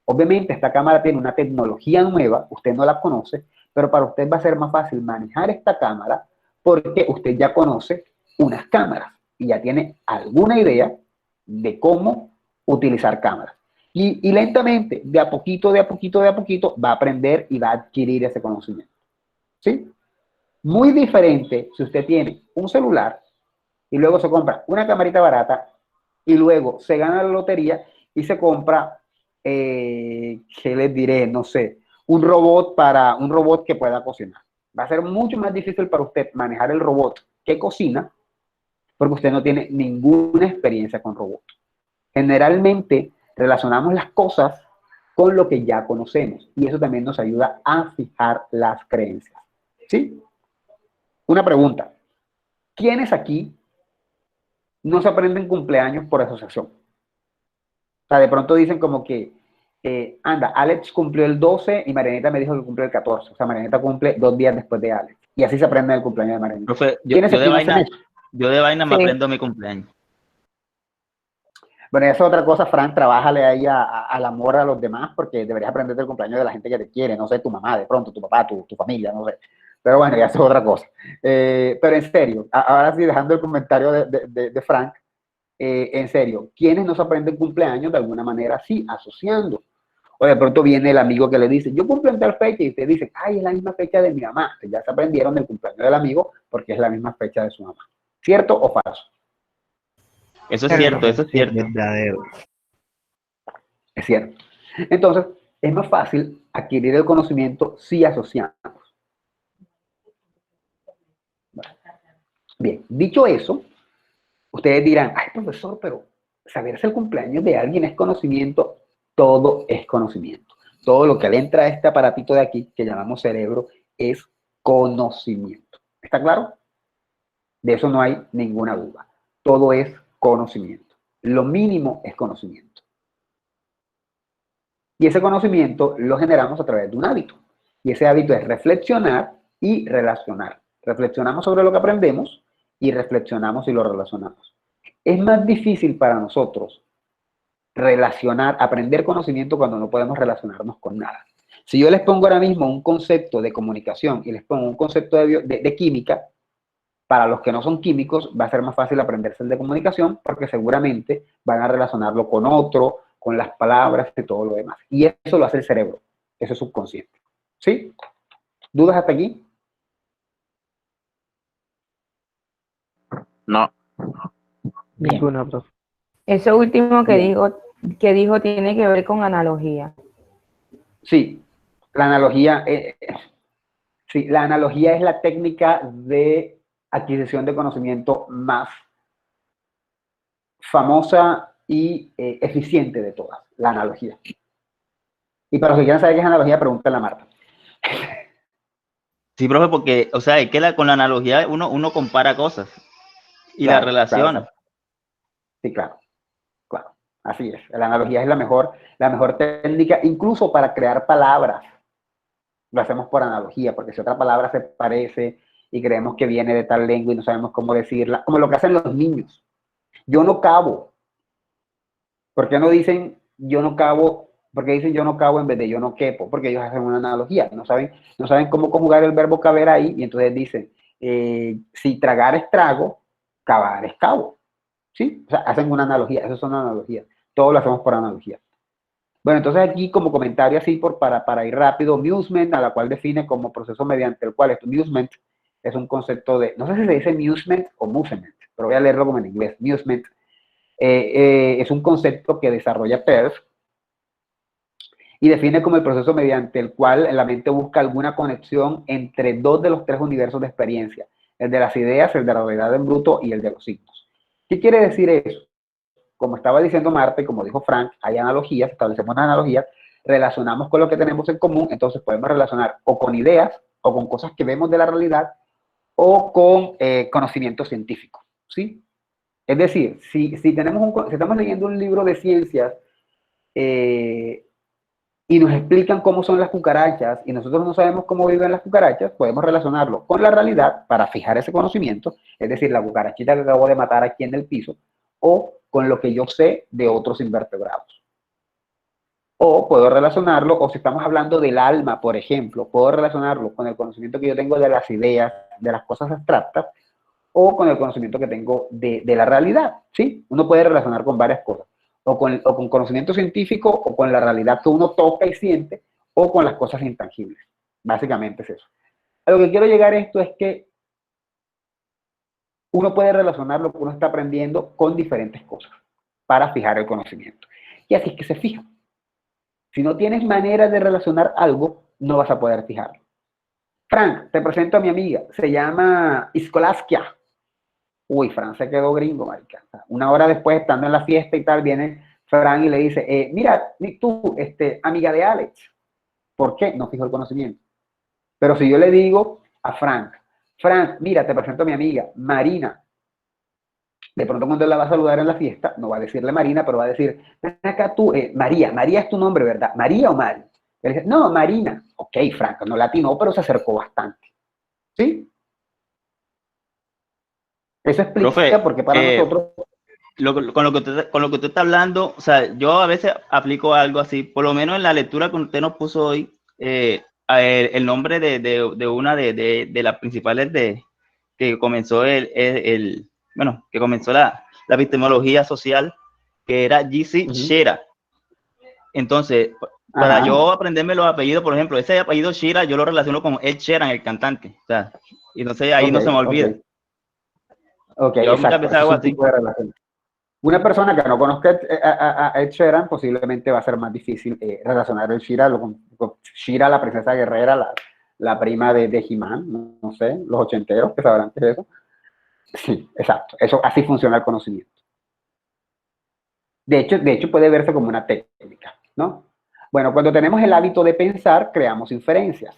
Obviamente esta cámara tiene una tecnología nueva, usted no la conoce, pero para usted va a ser más fácil manejar esta cámara porque usted ya conoce unas cámaras y ya tiene alguna idea de cómo utilizar cámaras. Y lentamente, de a poquito, va a aprender y va a adquirir ese conocimiento. ¿Sí? Muy diferente si usted tiene un celular y luego se compra una camarita barata y luego se gana la lotería y se compra, ¿qué les diré? No sé, un robot que pueda cocinar. Va a ser mucho más difícil para usted manejar el robot que cocina porque usted no tiene ninguna experiencia con robots. Generalmente relacionamos las cosas con lo que ya conocemos y eso también nos ayuda a fijar las creencias. ¿Sí? Una pregunta. ¿Quiénes aquí no se aprenden cumpleaños por asociación? O sea, de pronto dicen como que, anda, Alex cumplió el 12 y Marianita me dijo que cumplió el 14. O sea, Marianita cumple 2 días después de Alex. Y así se aprende el cumpleaños de Marianita. Profe, yo de vaina me aprendo mi cumpleaños. Bueno, esa es otra cosa, Fran, trabájale ahí al amor a los demás, porque deberías aprender del cumpleaños de la gente que te quiere, no sé, tu mamá, de pronto, tu papá, tu familia, no sé. Pero bueno, ya eso es otra cosa. Pero en serio, ahora sí, dejando el comentario de Frank, en serio, ¿quiénes no se aprenden cumpleaños de alguna manera? Sí, asociando. O de pronto viene el amigo que le dice, yo cumplo en tal fecha, y usted dice, ay, es la misma fecha de mi mamá. Ya se aprendieron del cumpleaños del amigo porque es la misma fecha de su mamá. ¿Cierto o falso? Eso es cierto, eso es cierto. Es cierto. Entonces, es más fácil adquirir el conocimiento si asociamos. Bien, dicho eso, ustedes dirán, ay, profesor, pero saberse el cumpleaños de alguien es conocimiento. Todo es conocimiento. Todo lo que le entra a este aparatito de aquí, que llamamos cerebro, es conocimiento. ¿Está claro? De eso no hay ninguna duda. Todo es conocimiento. Lo mínimo es conocimiento. Y ese conocimiento lo generamos a través de un hábito. Y ese hábito es reflexionar y relacionar. Reflexionamos sobre lo que aprendemos y reflexionamos y lo relacionamos. Es más difícil para nosotros aprender conocimiento cuando no podemos relacionarnos con nada. Si yo les pongo ahora mismo un concepto de comunicación y les pongo un concepto de química, para los que no son químicos va a ser más fácil aprenderse el de comunicación porque seguramente van a relacionarlo con otro, con las palabras y todo lo demás. Y eso lo hace el cerebro, eso es subconsciente. ¿Sí? ¿Dudas hasta aquí? No. Ninguna, profe. Eso último que dijo tiene que ver con analogía. Sí, la analogía, la analogía es la técnica de adquisición de conocimiento más famosa y eficiente de todas, la analogía. Y para los que quieran saber qué es analogía, pregúntenle a Marta. Sí, profe, porque, o sea, es que con la analogía uno compara cosas y la Claro, relaciona. claro. Sí, claro, claro. Así es. La analogía es la mejor técnica, incluso para crear palabras. Lo hacemos por analogía, porque si otra palabra se parece y creemos que viene de tal lengua y no sabemos cómo decirla, como lo que hacen los niños. Yo no cabo. ¿Por qué no dicen yo no cabo? ¿Por qué dicen yo no cabo en vez de yo no quepo? Porque ellos hacen una analogía. No saben cómo conjugar el verbo caber ahí y entonces dicen, si tragar es trago, cavar es cabo. ¿Sí? O sea, hacen una analogía. Eso son analogías. Todo lo hacemos por analogía. Bueno, entonces aquí como comentario así para ir rápido, musement, a la cual define como proceso mediante el cual esto, musement es un concepto de, no sé si se dice musement o movement, pero voy a leerlo como en inglés, musement. Es un concepto que desarrolla Peirce y define como el proceso mediante el cual la mente busca alguna conexión entre dos de los tres universos de experiencia, el de las ideas, el de la realidad en bruto y el de los signos. ¿Qué quiere decir eso? Como estaba diciendo Marta y como dijo Frank, hay analogías, establecemos analogías, relacionamos con lo que tenemos en común, entonces podemos relacionar o con ideas o con cosas que vemos de la realidad o con conocimiento científico, ¿sí? Es decir, si estamos leyendo un libro de ciencias y nos explican cómo son las cucarachas y nosotros no sabemos cómo viven las cucarachas, podemos relacionarlo con la realidad para fijar ese conocimiento, es decir, la cucarachita que acabo de matar aquí en el piso, o con lo que yo sé de otros invertebrados. O puedo relacionarlo, o si estamos hablando del alma, por ejemplo, puedo relacionarlo con el conocimiento que yo tengo de las ideas, de las cosas abstractas, o con el conocimiento que tengo de la realidad, ¿sí? Uno puede relacionar con varias cosas, o con conocimiento científico, o con la realidad que uno toca y siente, o con las cosas intangibles. Básicamente es eso. A lo que quiero llegar esto es que uno puede relacionar lo que uno está aprendiendo con diferentes cosas para fijar el conocimiento. Y así es que se fija. Si no tienes manera de relacionar algo, no vas a poder fijarlo. Frank, te presento a mi amiga, se llama Iskolaskia. Uy, Fran se quedó gringo, marica. Una hora después, estando en la fiesta y tal, viene Fran y le dice, mira, tú, amiga de Alex, ¿por qué? No fijo el conocimiento. Pero si yo le digo a Frank, mira, te presento a mi amiga, Marina. De pronto cuando la va a saludar en la fiesta, no va a decirle Marina, pero va a decir, ven acá tú, María es tu nombre, ¿verdad? ¿María o Mari? Él dice, no, Marina. Ok, Frank, no latinó, pero se acercó bastante. ¿Sí? Eso explica Profe, porque para nosotros... con lo que usted está hablando, o sea, yo a veces aplico algo así, por lo menos en la lectura que usted nos puso hoy, el nombre de una de las principales que comenzó que comenzó la epistemología social, que era G.C. Shira. Entonces, para yo aprenderme los apellidos, por ejemplo, ese apellido Shira, yo lo relaciono con Ed Sheeran, el cantante. O sea, y entonces ahí no se me olvida. Ok, Yo exacto. muchas veces hago así. Tipo de relación. Una persona que no conozca a Ed Sheeran posiblemente va a ser más difícil relacionar el Shira con Shira, la princesa guerrera, la prima de He-Man, no sé, los ochenteros que sabrán qué es eso. Sí, exacto. Eso, así funciona el conocimiento. De hecho puede verse como una técnica, ¿no? Bueno, cuando tenemos el hábito de pensar, creamos inferencias.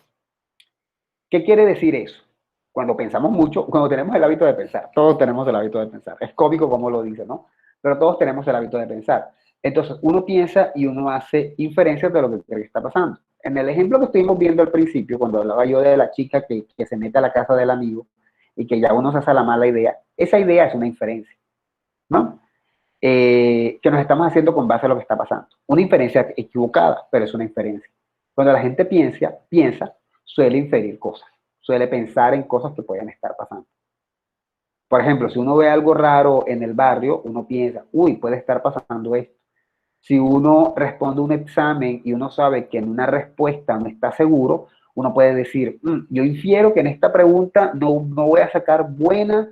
¿Qué quiere decir eso? Cuando pensamos mucho, cuando tenemos el hábito de pensar, todos tenemos el hábito de pensar. Es cómico como lo dice, ¿no? Pero todos tenemos el hábito de pensar. Entonces, uno piensa y uno hace inferencias de lo que cree que está pasando. En el ejemplo que estuvimos viendo al principio, cuando hablaba yo de la chica que se mete a la casa del amigo y que ya uno se hace la mala idea, esa idea es una inferencia, ¿no? Que nos estamos haciendo con base a lo que está pasando. Una inferencia equivocada, pero es una inferencia. Cuando la gente piensa, suele inferir cosas, suele pensar en cosas que pueden estar pasando. Por ejemplo, si uno ve algo raro en el barrio, uno piensa, uy, puede estar pasando esto. Si uno responde un examen y uno sabe que en una respuesta no está seguro, uno puede decir, yo infiero que en esta pregunta no voy a sacar buena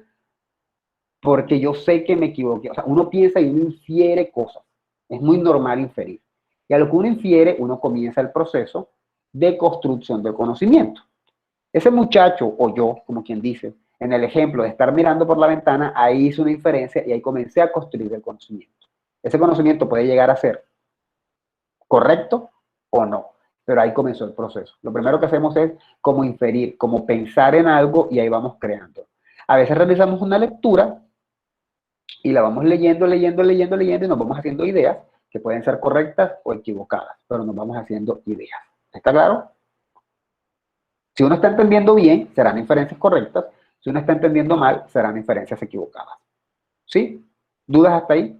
porque yo sé que me equivoqué. O sea, uno piensa y uno infiere cosas. Es muy normal inferir. Y a lo que uno infiere, uno comienza el proceso de construcción del conocimiento. Ese muchacho, o yo, como quien dice, en el ejemplo de estar mirando por la ventana, ahí hice una inferencia y ahí comencé a construir el conocimiento. Ese conocimiento puede llegar a ser correcto o no. pero ahí comenzó el proceso. Lo primero que hacemos es como inferir, como pensar en algo y ahí vamos creando. A veces realizamos una lectura y la vamos leyendo, leyendo, leyendo, leyendo y nos vamos haciendo ideas que pueden ser correctas o equivocadas, pero nos vamos haciendo ideas. ¿Está claro? Si uno está entendiendo bien, serán inferencias correctas. Si uno está entendiendo mal, serán inferencias equivocadas. ¿Sí? ¿Dudas hasta ahí?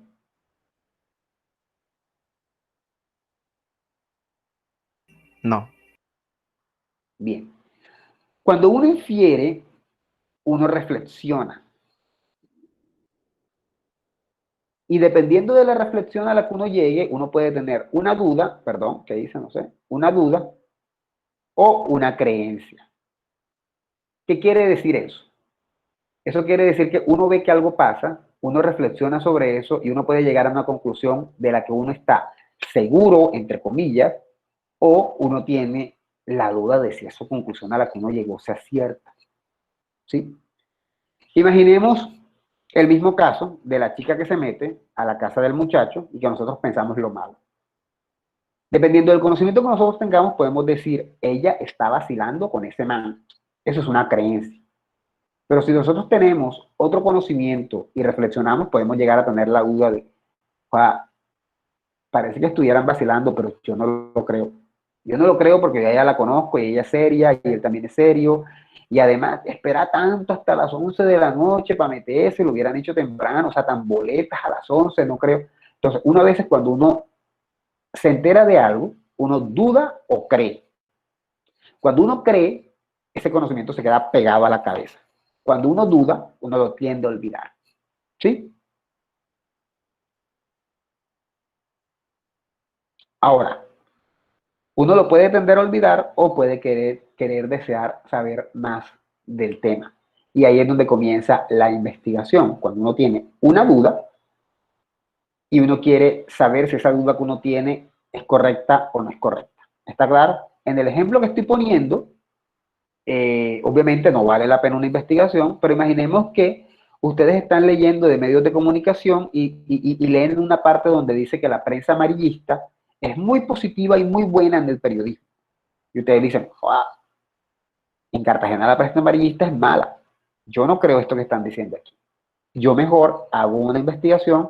No. Bien. Cuando uno infiere, uno reflexiona. Y dependiendo de la reflexión a la que uno llegue, uno puede tener una duda, perdón, ¿qué dice? No sé, una duda o una creencia. ¿Qué quiere decir eso? Eso quiere decir que uno ve que algo pasa, uno reflexiona sobre eso y uno puede llegar a una conclusión de la que uno está seguro, entre comillas, o uno tiene la duda de si esa conclusión a la que uno llegó sea cierta. ¿Sí? Imaginemos el mismo caso de la chica que se mete a la casa del muchacho y que nosotros pensamos lo malo. Dependiendo del conocimiento que nosotros tengamos, podemos decir, ella está vacilando con ese man. Eso es una creencia. Pero si nosotros tenemos otro conocimiento y reflexionamos, podemos llegar a tener la duda de, parece que estuvieran vacilando, pero yo no lo creo. Yo no lo creo porque yo a ella la conozco y ella es seria y él también es serio. Y además, espera tanto hasta las 11 de la noche para meterse, lo hubieran hecho temprano, o sea, tan boletas a las 11, no creo. Entonces, una vez cuando uno se entera de algo, uno duda o cree. Cuando uno cree, ese conocimiento se queda pegado a la cabeza. Cuando uno duda, uno lo tiende a olvidar. ¿Sí? Ahora, uno lo puede tender a olvidar o puede querer desear saber más del tema. Y ahí es donde comienza la investigación. Cuando uno tiene una duda y uno quiere saber si esa duda que uno tiene es correcta o no es correcta. ¿Está claro? En el ejemplo que estoy poniendo, obviamente no vale la pena una investigación, pero imaginemos que ustedes están leyendo de medios de comunicación y leen una parte donde dice que la prensa amarillista es muy positiva y muy buena en el periodismo. Y ustedes dicen, en Cartagena la prensa amarillista es mala. Yo no creo esto que están diciendo aquí. Yo mejor hago una investigación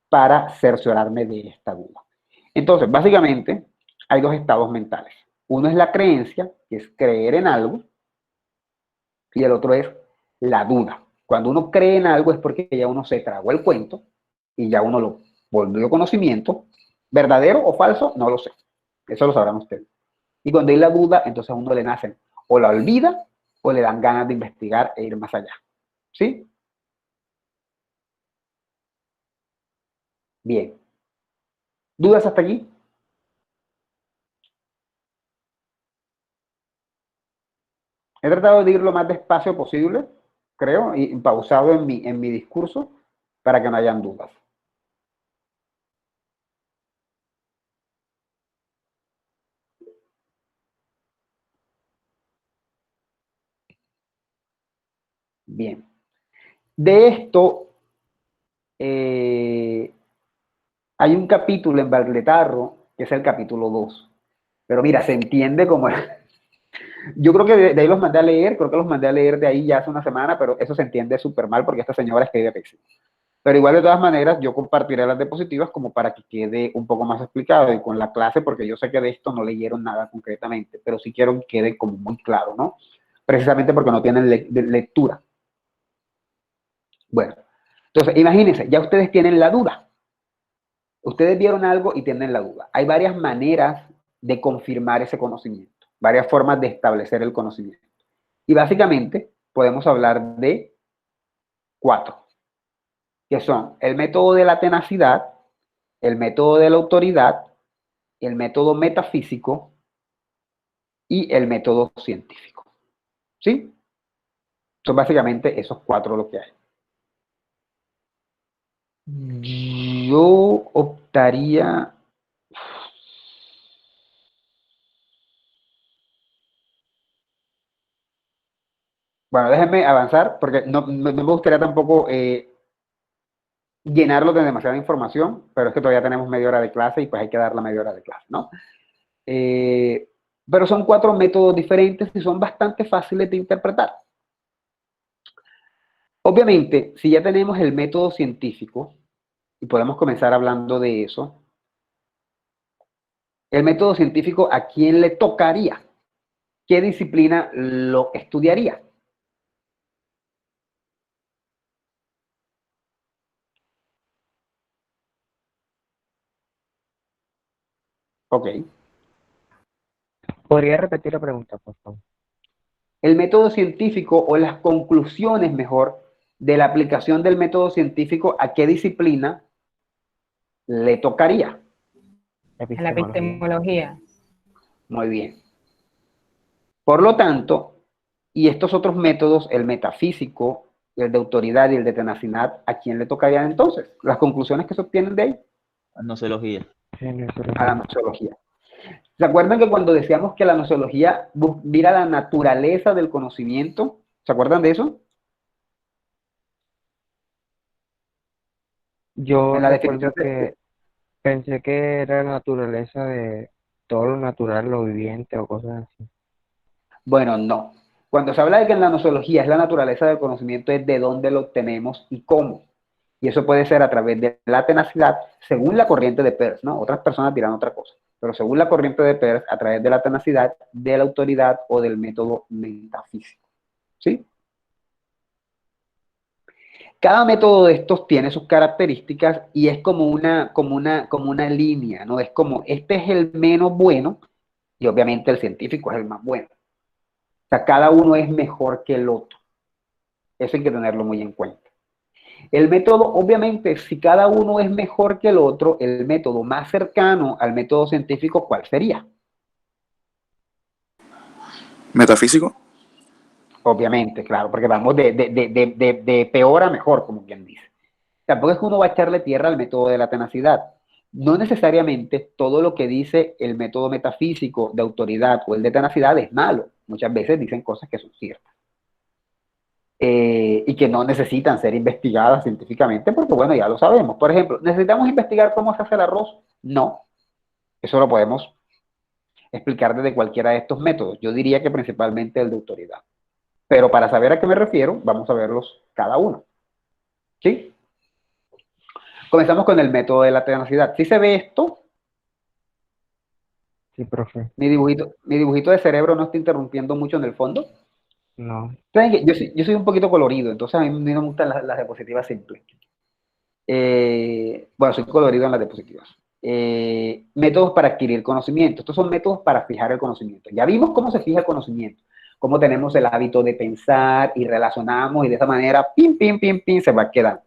para cerciorarme de esta duda. Entonces, básicamente, hay dos estados mentales. Uno es la creencia, que es creer en algo, y el otro es la duda. Cuando uno cree en algo es porque ya uno se tragó el cuento y ya uno lo volvió conocimiento. ¿Verdadero o falso? No lo sé. Eso lo sabrán ustedes. Y cuando hay la duda, entonces a uno le nacen o la olvida o le dan ganas de investigar e ir más allá. ¿Sí? Bien. ¿Dudas hasta aquí? He tratado de ir lo más despacio posible, creo, y pausado en mi discurso para que no hayan dudas. Bien. De esto, hay un capítulo en Barletarro, que es el capítulo 2. Pero mira, se entiende como... Yo creo que de ahí los mandé a leer, creo que los mandé a leer de ahí ya hace una semana, pero eso se entiende súper mal porque esta señora escribe pésimo. Pero igual de todas maneras yo compartiré las diapositivas como para que quede un poco más explicado y con la clase, porque yo sé que de esto no leyeron nada concretamente, pero sí quiero que quede como muy claro, ¿no? Precisamente porque no tienen lectura. Bueno, entonces imagínense, ya ustedes tienen la duda. Ustedes vieron algo y tienen la duda. Hay varias maneras de confirmar ese conocimiento, varias formas de establecer el conocimiento. Y básicamente podemos hablar de 4, que son el método de la tenacidad, el método de la autoridad, el método metafísico y el método científico. ¿Sí? Son básicamente esos 4 lo que hay. Yo optaría... Bueno, déjenme avanzar porque no me gustaría tampoco llenarlo de demasiada información, pero es que todavía tenemos media hora de clase y pues hay que dar la media hora de clase, ¿no? Pero son 4 métodos diferentes y son bastante fáciles de interpretar. Obviamente, si ya tenemos el método científico, y podemos comenzar hablando de eso, el método científico, ¿a quién le tocaría? ¿Qué disciplina lo estudiaría? Ok. ¿Podría repetir la pregunta, por favor? El método científico o las conclusiones, mejor, de la aplicación del método científico, ¿a qué disciplina le tocaría? A la epistemología. Muy bien. Por lo tanto, y estos otros métodos, el metafísico, el de autoridad y el de tenacidad, ¿a quién le tocarían entonces? Las conclusiones que se obtienen de ahí. Nosología. A la nosología. ¿Se acuerdan que cuando decíamos que la nosología mira la naturaleza del conocimiento? ¿Se acuerdan de eso? Yo En la recuerdo definición que pensé que era la naturaleza de todo lo natural, lo viviente o cosas así. Bueno, no. Cuando se habla de que en la nosología es la naturaleza del conocimiento, es de dónde lo obtenemos y cómo. Y eso puede ser a través de la tenacidad, según la corriente de Peirce, ¿no? Otras personas dirán otra cosa. Pero según la corriente de Peirce, a través de la tenacidad, de la autoridad o del método metafísico. ¿Sí? Cada método de estos tiene sus características y es como una línea, ¿no? Es como, este es el menos bueno y obviamente el científico es el más bueno. O sea, cada uno es mejor que el otro. Eso hay que tenerlo muy en cuenta. El método, obviamente, si cada uno es mejor que el otro, el método más cercano al método científico, ¿cuál sería? ¿Metafísico? Obviamente, claro, porque vamos de peor a mejor, como quien dice. Tampoco es que uno va a echarle tierra al método de la tenacidad. No necesariamente todo lo que dice el método metafísico de autoridad o el de tenacidad es malo. Muchas veces dicen cosas que son ciertas. Y que no necesitan ser investigadas científicamente porque, bueno, ya lo sabemos. Por ejemplo, ¿necesitamos investigar cómo se hace el arroz? No. Eso lo podemos explicar desde cualquiera de estos métodos. Yo diría que principalmente el de autoridad. Pero para saber a qué me refiero, vamos a verlos cada uno. ¿Sí? Comenzamos con el método de la tenacidad. ¿Sí se ve esto? Sí, profe. Mi dibujito de cerebro no está interrumpiendo mucho en el fondo. No. ¿Saben qué? Yo soy un poquito colorido, entonces a mí no me gustan las diapositivas simples. Bueno, soy colorido en las diapositivas. Métodos para adquirir conocimiento. Estos son métodos para fijar el conocimiento. Ya vimos cómo se fija el conocimiento, cómo tenemos el hábito de pensar y relacionamos y de esa manera, pim, pim, pim, pim, se va quedando.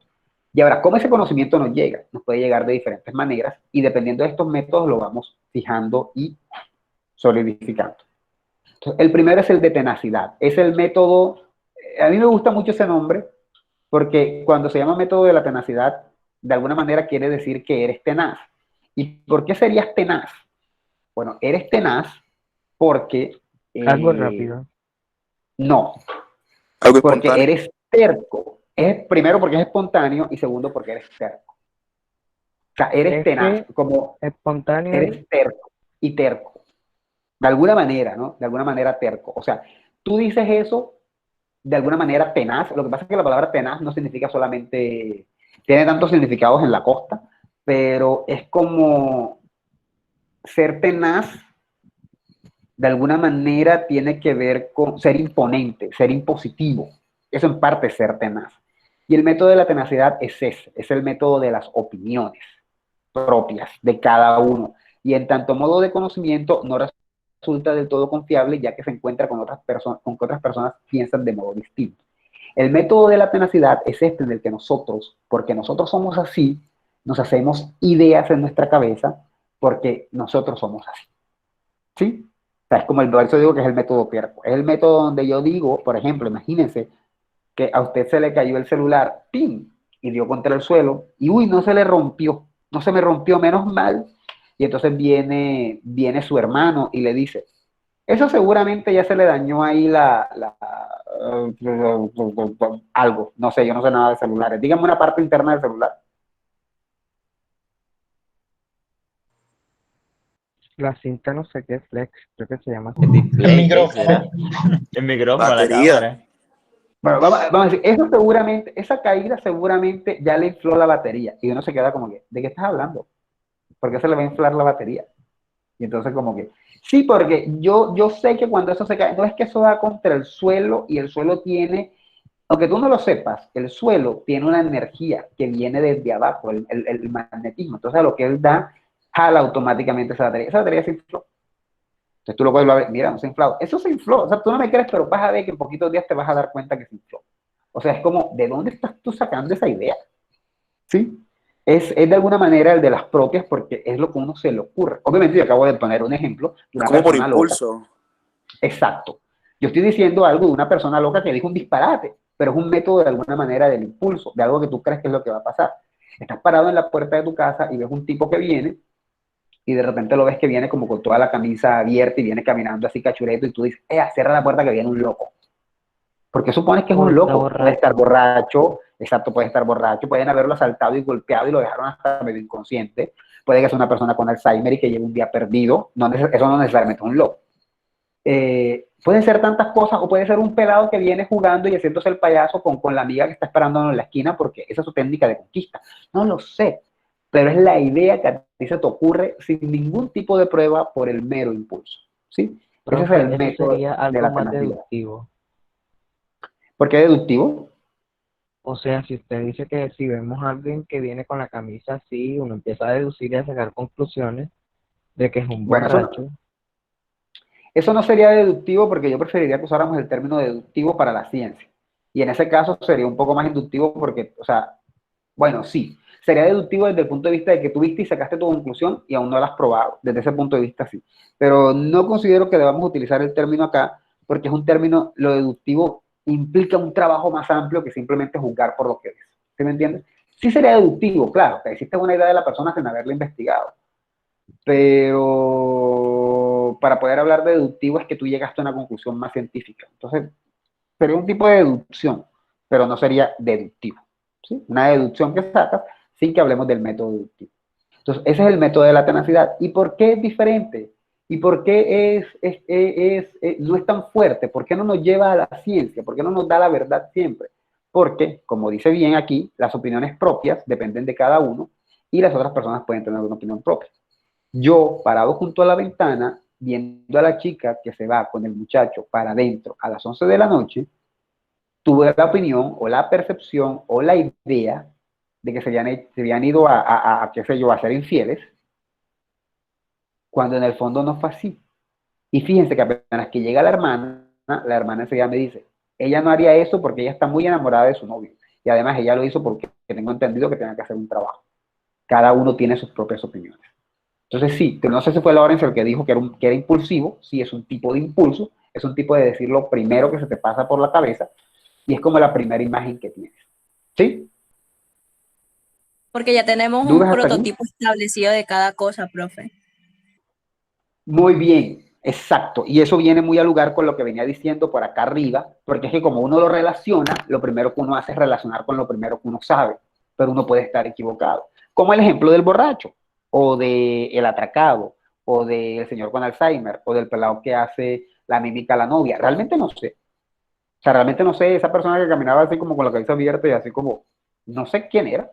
Y ahora, ¿cómo ese conocimiento nos llega? Nos puede llegar de diferentes maneras y dependiendo de estos métodos lo vamos fijando y solidificando. Entonces, el primero es el de tenacidad. Es el método, a mí me gusta mucho ese nombre porque cuando se llama método de la tenacidad, de alguna manera quiere decir que eres tenaz. ¿Y por qué serías tenaz? Bueno, eres tenaz porque... Algo rápido. No, Algo porque espontáneo. eres terco. Primero porque es espontáneo y segundo porque eres terco. O sea, eres tenaz, como espontáneo eres terco y terco. De alguna manera, ¿no? De alguna manera terco. O sea, tú dices eso de alguna manera tenaz. Lo que pasa es que la palabra tenaz no significa solamente, tiene tantos significados en la costa, pero es como ser tenaz, de alguna manera tiene que ver con ser imponente, ser impositivo. Eso en parte es ser tenaz. Y el método de la tenacidad es ese, es el método de las opiniones propias de cada uno. Y en tanto modo de conocimiento no resulta del todo confiable ya que se encuentra con otras personas, con que otras personas piensan de modo distinto. El método de la tenacidad es este en el que nosotros, porque nosotros somos así, nos hacemos ideas en nuestra cabeza porque nosotros somos así. ¿Sí? O sea, es como por eso digo que es el método Pierco. Es el método donde yo digo, por ejemplo, imagínense que a usted se le cayó el celular, ¡pim! Y dio contra el suelo, y uy, no se le rompió, no se me rompió, menos mal. Y entonces viene su hermano y le dice, eso seguramente ya se le dañó ahí algo, no sé, yo no sé nada de celulares. Dígame una parte interna del celular. la cinta no sé qué flex, creo que se llama así. El display, El ¿qué micrófono. será? El micrófono, la Batería. cámara. Bueno, vamos a decir, eso seguramente, esa caída seguramente ya le infló la batería. Y uno se queda como que, ¿de qué estás hablando? ¿Por qué se le va a inflar la batería? Y entonces como que, sí, porque yo sé que cuando eso se cae, no es que eso va contra el suelo y el suelo tiene, aunque tú no lo sepas, el suelo tiene una energía que viene desde abajo, el magnetismo. Entonces a lo que él da, jala automáticamente esa batería. Esa batería se infló. Entonces tú lo puedes ver, mira, no se ha inflado. Eso se infló. O sea, tú no me crees, pero vas a ver que en poquitos días te vas a dar cuenta que se infló. O sea, es como, ¿de dónde estás tú sacando esa idea? ¿Sí? Es de alguna manera el de las propias porque es lo que a uno se le ocurre. Obviamente yo acabo de poner un ejemplo de una Como por persona loca. impulso. Exacto. Yo estoy diciendo algo de una persona loca que dijo un disparate, pero es un método de alguna manera del impulso, de algo que tú crees que es lo que va a pasar. Estás parado en la puerta de tu casa y ves un tipo que viene y de repente lo ves que viene como con toda la camisa abierta y viene caminando así cachureto y tú dices, cierra la puerta que viene un loco. Porque supones que es un loco, puede estar borracho, exacto, puede estar borracho, pueden haberlo asaltado y golpeado y lo dejaron hasta medio inconsciente, puede que sea una persona con Alzheimer y que lleve un día perdido, eso no necesariamente es un loco. Pueden ser tantas cosas, o puede ser un pelado que viene jugando y haciéndose el payaso con la amiga que está esperando en la esquina porque esa es su técnica de conquista. No lo sé, pero es la idea que a ti se te ocurre sin ningún tipo de prueba por el mero impulso, ¿sí? Ese es Profe, el eso método sería de algo la más tenacidad. deductivo. ¿Por qué deductivo? O sea, si usted dice que si vemos a alguien que viene con la camisa así, uno empieza a deducir y a sacar conclusiones de que es un Bueno, borracho. eso no sería deductivo porque yo preferiría que usáramos el término deductivo para la ciencia. Y en ese caso sería un poco más inductivo porque, o sea, bueno, sí, sería deductivo desde el punto de vista de que tú viste y sacaste tu conclusión y aún no la has probado. Desde ese punto de vista, sí. Pero no considero que debamos utilizar el término acá porque es un término, lo deductivo implica un trabajo más amplio que simplemente juzgar por lo que ves. ¿Sí me entiendes? Sí sería deductivo, claro, que existe una idea de la persona sin haberla investigado. Pero para poder hablar de deductivo es que tú llegaste a una conclusión más científica. Entonces, sería un tipo de deducción, pero no sería deductivo. ¿Sí? Una deducción que sacas sin que hablemos del método deductivo. Entonces, ese es el método de la tenacidad. ¿Y por qué es diferente? ¿Y por qué no es tan fuerte? ¿Por qué no nos lleva a la ciencia? ¿Por qué no nos da la verdad siempre? Porque, como dice bien aquí, las opiniones propias dependen de cada uno y las otras personas pueden tener una opinión propia. Yo, parado junto a la ventana, viendo a la chica que se va con el muchacho para adentro a las 11 de la noche, tuve la opinión o la percepción o la idea de que se habían ido qué sé yo, a ser infieles, cuando en el fondo no fue así. Y fíjense que apenas que llega la hermana enseguida me dice, ella no haría eso porque ella está muy enamorada de su novio. Y además ella lo hizo porque tengo entendido que tenía que hacer un trabajo. Cada uno tiene sus propias opiniones. Entonces sí, no sé si fue Lawrence el que dijo que era impulsivo, sí es un tipo de impulso, es un tipo de decir lo primero que se te pasa por la cabeza y es como la primera imagen que tienes. ¿Sí? Porque ya tenemos un ¿Dudas hasta aquí? prototipo establecido de cada cosa, profe. Muy bien, exacto. Y eso viene muy al lugar con lo que venía diciendo por acá arriba, porque es que como uno lo relaciona, lo primero que uno hace es relacionar con lo primero que uno sabe, pero uno puede estar equivocado. Como el ejemplo del borracho, o del atracado, o del señor con Alzheimer, o del pelado que hace la mímica a la novia. Realmente no sé. O sea, realmente no sé, esa persona que caminaba así como con la cabeza abierta y así como, no sé quién era,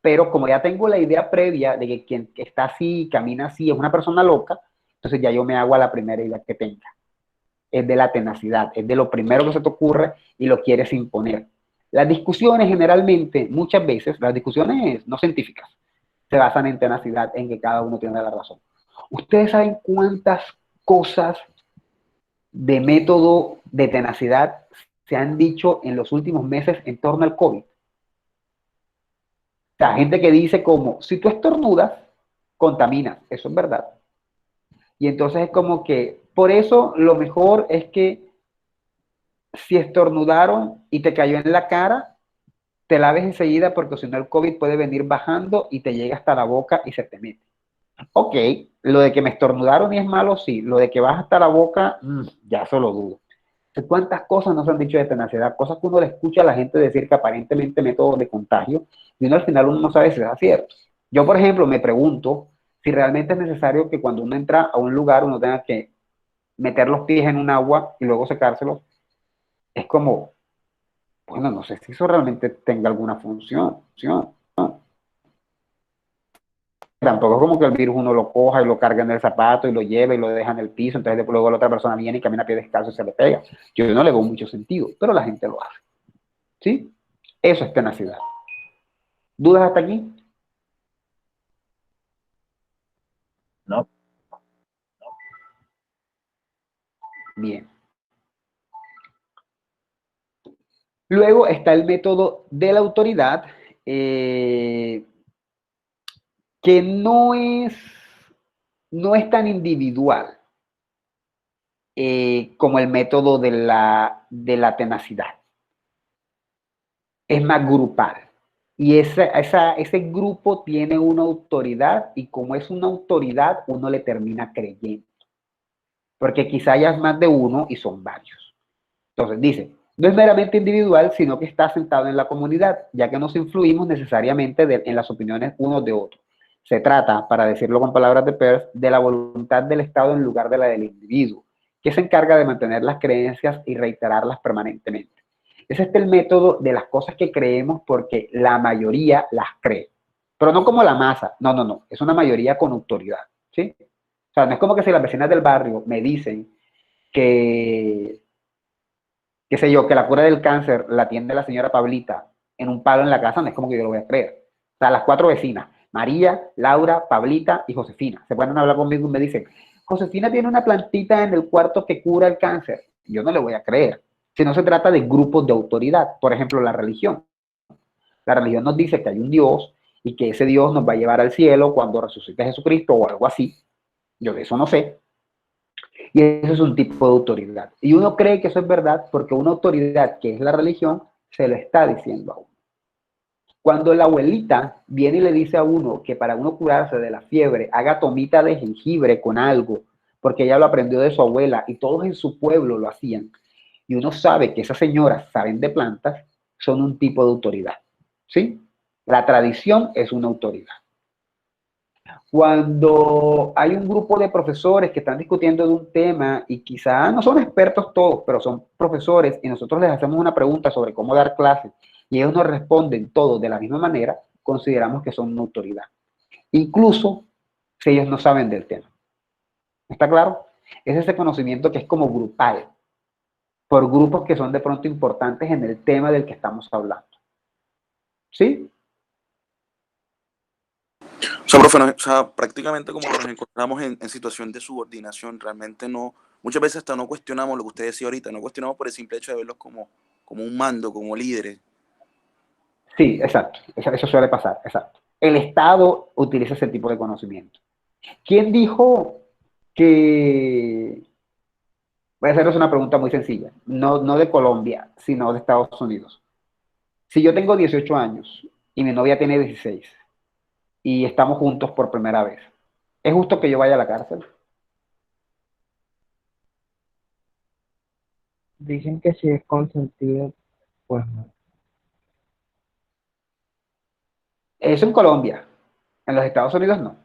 pero como ya tengo la idea previa de que quien está así, camina así, es una persona loca, entonces ya yo me hago a la primera idea que tenga. Es de la tenacidad, es de lo primero que se te ocurre y lo quieres imponer. Las discusiones generalmente, muchas veces, las discusiones no científicas, se basan en tenacidad, en que cada uno tiene la razón. ¿Ustedes saben cuántas cosas de método de tenacidad se han dicho en los últimos meses en torno al COVID? O sea, gente que dice como, si tú estornudas, contaminas. Eso es verdad. Y entonces es como que, por eso lo mejor es que si estornudaron y te cayó en la cara, te laves enseguida porque si no el COVID puede venir bajando y te llega hasta la boca y se te mete. Ok, lo de que me estornudaron y es malo, sí. Lo de que vas hasta la boca, ya eso lo dudo. ¿Cuántas cosas nos han dicho de tenacidad? Cosas que uno le escucha a la gente decir que aparentemente métodos de contagio y uno al final uno no sabe si es cierto. Yo, por ejemplo, me pregunto si realmente es necesario que cuando uno entra a un lugar uno tenga que meter los pies en un agua y luego secárselos, es como, bueno, no sé si eso realmente tenga alguna función. Tampoco es como que el virus uno lo coja y lo carga en el zapato y lo lleva y lo deja en el piso, entonces después luego la otra persona viene y camina a pie descalzo y se le pega. Yo no le veo mucho sentido, pero la gente lo hace. ¿Sí? Eso es tenacidad. ¿Dudas hasta aquí? No. Bien. Luego está el método de la autoridad, que no es tan individual como el método de la tenacidad. Es más grupal. Y ese grupo tiene una autoridad, y como es una autoridad, uno le termina creyendo. Porque quizá hayas más de uno y son varios. Entonces dice, no es meramente individual, sino que está sentado en la comunidad, ya que nos influimos necesariamente en las opiniones unos de otros. Se trata, para decirlo con palabras de Peirce, de la voluntad del Estado en lugar de la del individuo, que se encarga de mantener las creencias y reiterarlas permanentemente. Es el método de las cosas que creemos porque la mayoría las cree. Pero no como la masa, no, es una mayoría con autoridad, ¿sí? O sea, no es como que si las vecinas del barrio me dicen que, qué sé yo, que la cura del cáncer la atiende la señora Pablita en un palo en la casa, no es como que yo lo voy a creer. O sea, las 4 vecinas, María, Laura, Pablita y Josefina, se pueden hablar conmigo y me dicen, Josefina tiene una plantita en el cuarto que cura el cáncer. Yo no le voy a creer. Si no se trata de grupos de autoridad, por ejemplo, la religión. La religión nos dice que hay un Dios y que ese Dios nos va a llevar al cielo cuando resucite Jesucristo o algo así. Yo de eso no sé. Y eso es un tipo de autoridad. Y uno cree que eso es verdad porque una autoridad que es la religión se lo está diciendo a uno. Cuando la abuelita viene y le dice a uno que para uno curarse de la fiebre haga tomita de jengibre con algo, porque ella lo aprendió de su abuela y todos en su pueblo lo hacían, y uno sabe que esas señoras saben de plantas, son un tipo de autoridad. ¿Sí? La tradición es una autoridad. Cuando hay un grupo de profesores que están discutiendo de un tema y quizá no son expertos todos, pero son profesores y nosotros les hacemos una pregunta sobre cómo dar clases y ellos nos responden todos de la misma manera, consideramos que son una autoridad. Incluso si ellos no saben del tema. ¿Está claro? Es ese conocimiento que es como grupal, por grupos que son de pronto importantes en el tema del que estamos hablando. ¿Sí? O sea, profe, o sea, prácticamente como que nos encontramos en situación de subordinación, realmente no, muchas veces hasta no cuestionamos lo que usted decía ahorita, no cuestionamos por el simple hecho de verlos como un mando, como líderes. Sí, exacto, eso suele pasar, exacto. El Estado utiliza ese tipo de conocimiento. ¿Quién dijo que... Voy a haceros una pregunta muy sencilla, no de Colombia, sino de Estados Unidos. Si yo tengo 18 años y mi novia tiene 16 y estamos juntos por primera vez, ¿es justo que yo vaya a la cárcel? Dicen que si es consentido, pues no. Eso en Colombia, en los Estados Unidos no.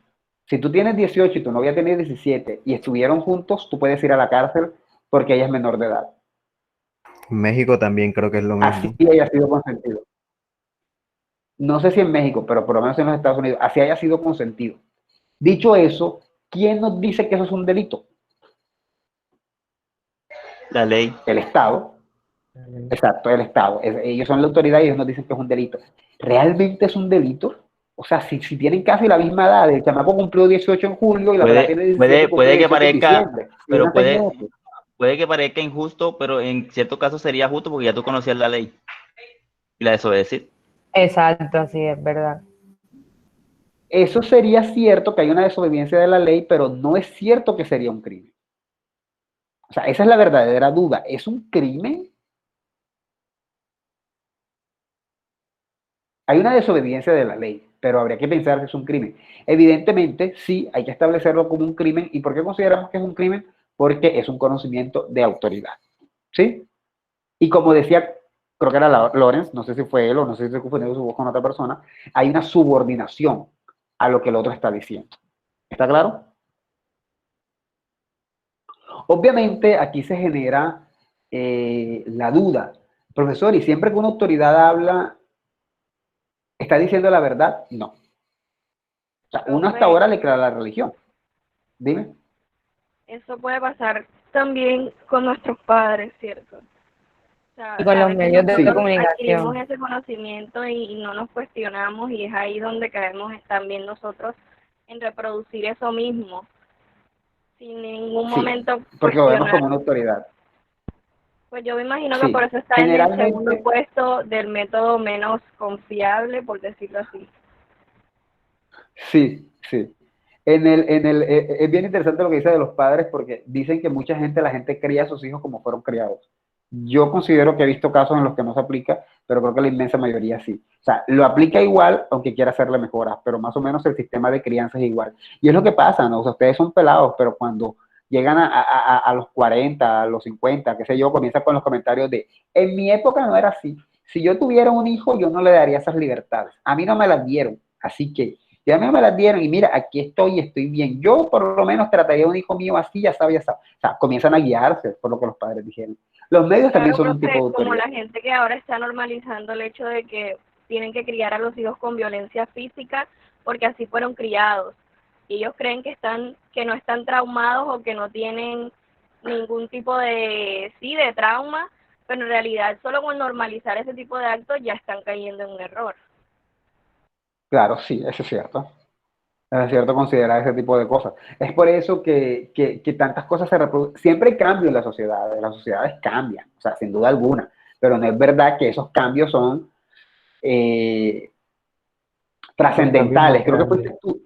Si tú tienes 18 y tu novia tiene 17 y estuvieron juntos, tú puedes ir a la cárcel porque ella es menor de edad. México también creo que es lo mismo. Así haya sido consentido. No sé si en México, pero por lo menos en los Estados Unidos, así haya sido consentido. Dicho eso, ¿quién nos dice que eso es un delito? La ley. El Estado. Exacto, el Estado. Ellos son la autoridad y ellos nos dicen que es un delito. ¿Realmente es un delito? O sea, si tienen casi la misma edad, el chamaco cumplió 18 en julio y la verdad tiene 17. Puede que parezca, pero puede que parezca injusto, pero en cierto caso sería justo porque ya tú conocías la ley y la desobedecer. Exacto, sí, es verdad. Eso sería cierto que hay una desobediencia de la ley, pero no es cierto que sería un crimen. O sea, esa es la verdadera duda. ¿Es un crimen? Hay una desobediencia de la ley, pero habría que pensar que es un crimen. Evidentemente, sí, hay que establecerlo como un crimen. ¿Y por qué consideramos que es un crimen? Porque es un conocimiento de autoridad. ¿Sí? Y como decía, creo que era Lawrence, no sé si fue él o no sé si se confundió su voz con otra persona, hay una subordinación a lo que el otro está diciendo. ¿Está claro? Obviamente aquí se genera la duda. Profesor, ¿y siempre que una autoridad habla, está diciendo la verdad? No. O sea, uno hasta ahora le crea la religión. Dime. Eso puede pasar también con nuestros padres, ¿cierto? O sea, Y con a los veces medios de nosotros comunicación. adquirimos ese conocimiento y no nos cuestionamos, y es ahí donde caemos también nosotros en reproducir eso mismo, sin ningún Sí, momento porque lo vemos cuestionar. como una autoridad. Pues yo me imagino que Sí, por eso está en el segundo generalmente, puesto del método menos confiable, por decirlo así. sí, sí. Es bien interesante lo que dice de los padres porque dicen que mucha gente, la gente cría a sus hijos como fueron criados. Yo considero que he visto casos en los que no se aplica, pero creo que la inmensa mayoría sí. O sea, lo aplica igual, aunque quiera hacerle mejoras, pero más o menos el sistema de crianza es igual. Y es lo que pasa, ¿no? O sea, ustedes son pelados, pero cuando llegan a los 40, a los 50, qué sé yo, comienzan con los comentarios de, en mi época no era así. Si yo tuviera un hijo, yo no le daría esas libertades. A mí no me las dieron, así que ya me las dieron y mira, aquí estoy y estoy bien. Yo por lo menos trataría a un hijo mío así, ya sabía, ya sabe. O sea, comienzan a guiarse por lo que los padres dijeron. Los medios también Claro, son un tipo de profe, como autoridad. la gente que ahora está normalizando el hecho de que tienen que criar a los hijos con violencia física porque así fueron criados. Y ellos creen que no están traumados o que no tienen ningún tipo de trauma, pero en realidad solo con normalizar ese tipo de actos ya están cayendo en un error. Claro, sí, eso es cierto. Es cierto considerar ese tipo de cosas. Es por eso que tantas cosas se reproducen. Siempre hay cambio en las sociedades cambian, o sea, sin duda alguna, pero no es verdad que esos cambios son eh, Los cambios trascendentales. más Creo que grandes. fuiste tú.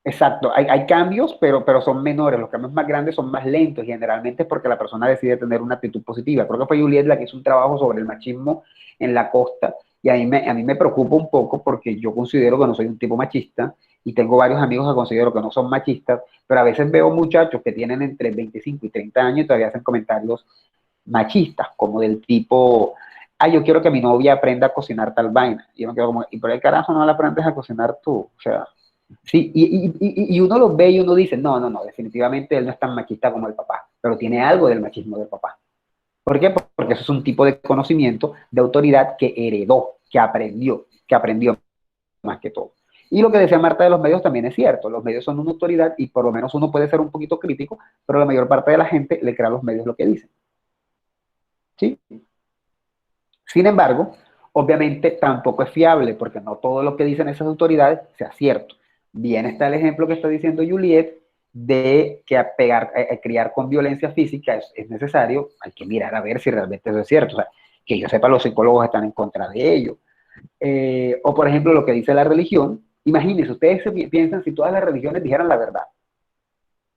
Exacto, hay cambios, pero son menores. Los cambios más grandes son más lentos y generalmente es porque la persona decide tener una actitud positiva. Creo que fue Juliet la que hizo un trabajo sobre el machismo en la costa y a mí me preocupa un poco porque yo considero que no soy un tipo machista y tengo varios amigos que considero que no son machistas, pero a veces veo muchachos que tienen entre 25 y 30 años y todavía hacen comentarios machistas, como del tipo, ah, yo quiero que mi novia aprenda a cocinar tal vaina. Y yo me quedo como, ¿y por el carajo no la aprendes a cocinar tú? O sea, sí, y uno lo ve y uno dice, no, no, no, definitivamente él no es tan machista como el papá, pero tiene algo del machismo del papá. ¿Por qué? Porque eso es un tipo de conocimiento, de autoridad que heredó, que aprendió más que todo. Y lo que decía Marta de los medios también es cierto, los medios son una autoridad y por lo menos uno puede ser un poquito crítico, pero la mayor parte de la gente le crea a los medios lo que dicen. ¿Sí? Sin embargo, obviamente tampoco es fiable porque no todo lo que dicen esas autoridades sea cierto. Bien está el ejemplo que está diciendo Juliet de que a criar con violencia física es necesario, hay que mirar a ver si realmente eso es cierto. O sea, que yo sepa, los psicólogos están en contra de ello. O por ejemplo, lo que dice la religión, imagínense, ustedes piensan si todas las religiones dijeran la verdad.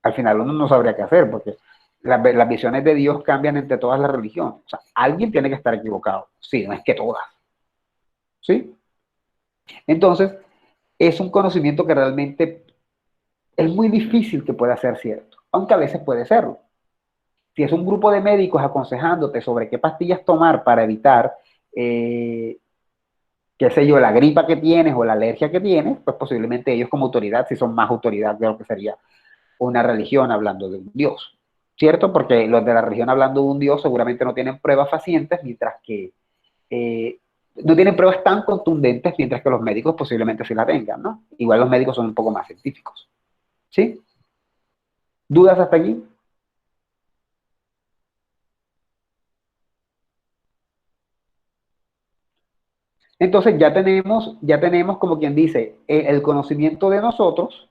Al final uno no sabría qué hacer porque las visiones de Dios cambian entre todas las religiones. O sea, alguien tiene que estar equivocado. Sí, no es que todas. ¿Sí? Entonces, es un conocimiento que realmente es muy difícil que pueda ser cierto, aunque a veces puede serlo. Si es un grupo de médicos aconsejándote sobre qué pastillas tomar para evitar, qué sé yo, la gripa que tienes o la alergia que tienes, pues posiblemente ellos como autoridad, si son más autoridad de lo que sería una religión hablando de un Dios, ¿cierto? Porque los de la religión hablando de un Dios seguramente no tienen pruebas fehacientes, mientras que no tienen pruebas tan contundentes, mientras que los médicos posiblemente sí la tengan, ¿no? Igual los médicos son un poco más científicos, ¿sí? ¿Dudas hasta aquí? Entonces ya tenemos como quien dice, el conocimiento de nosotros,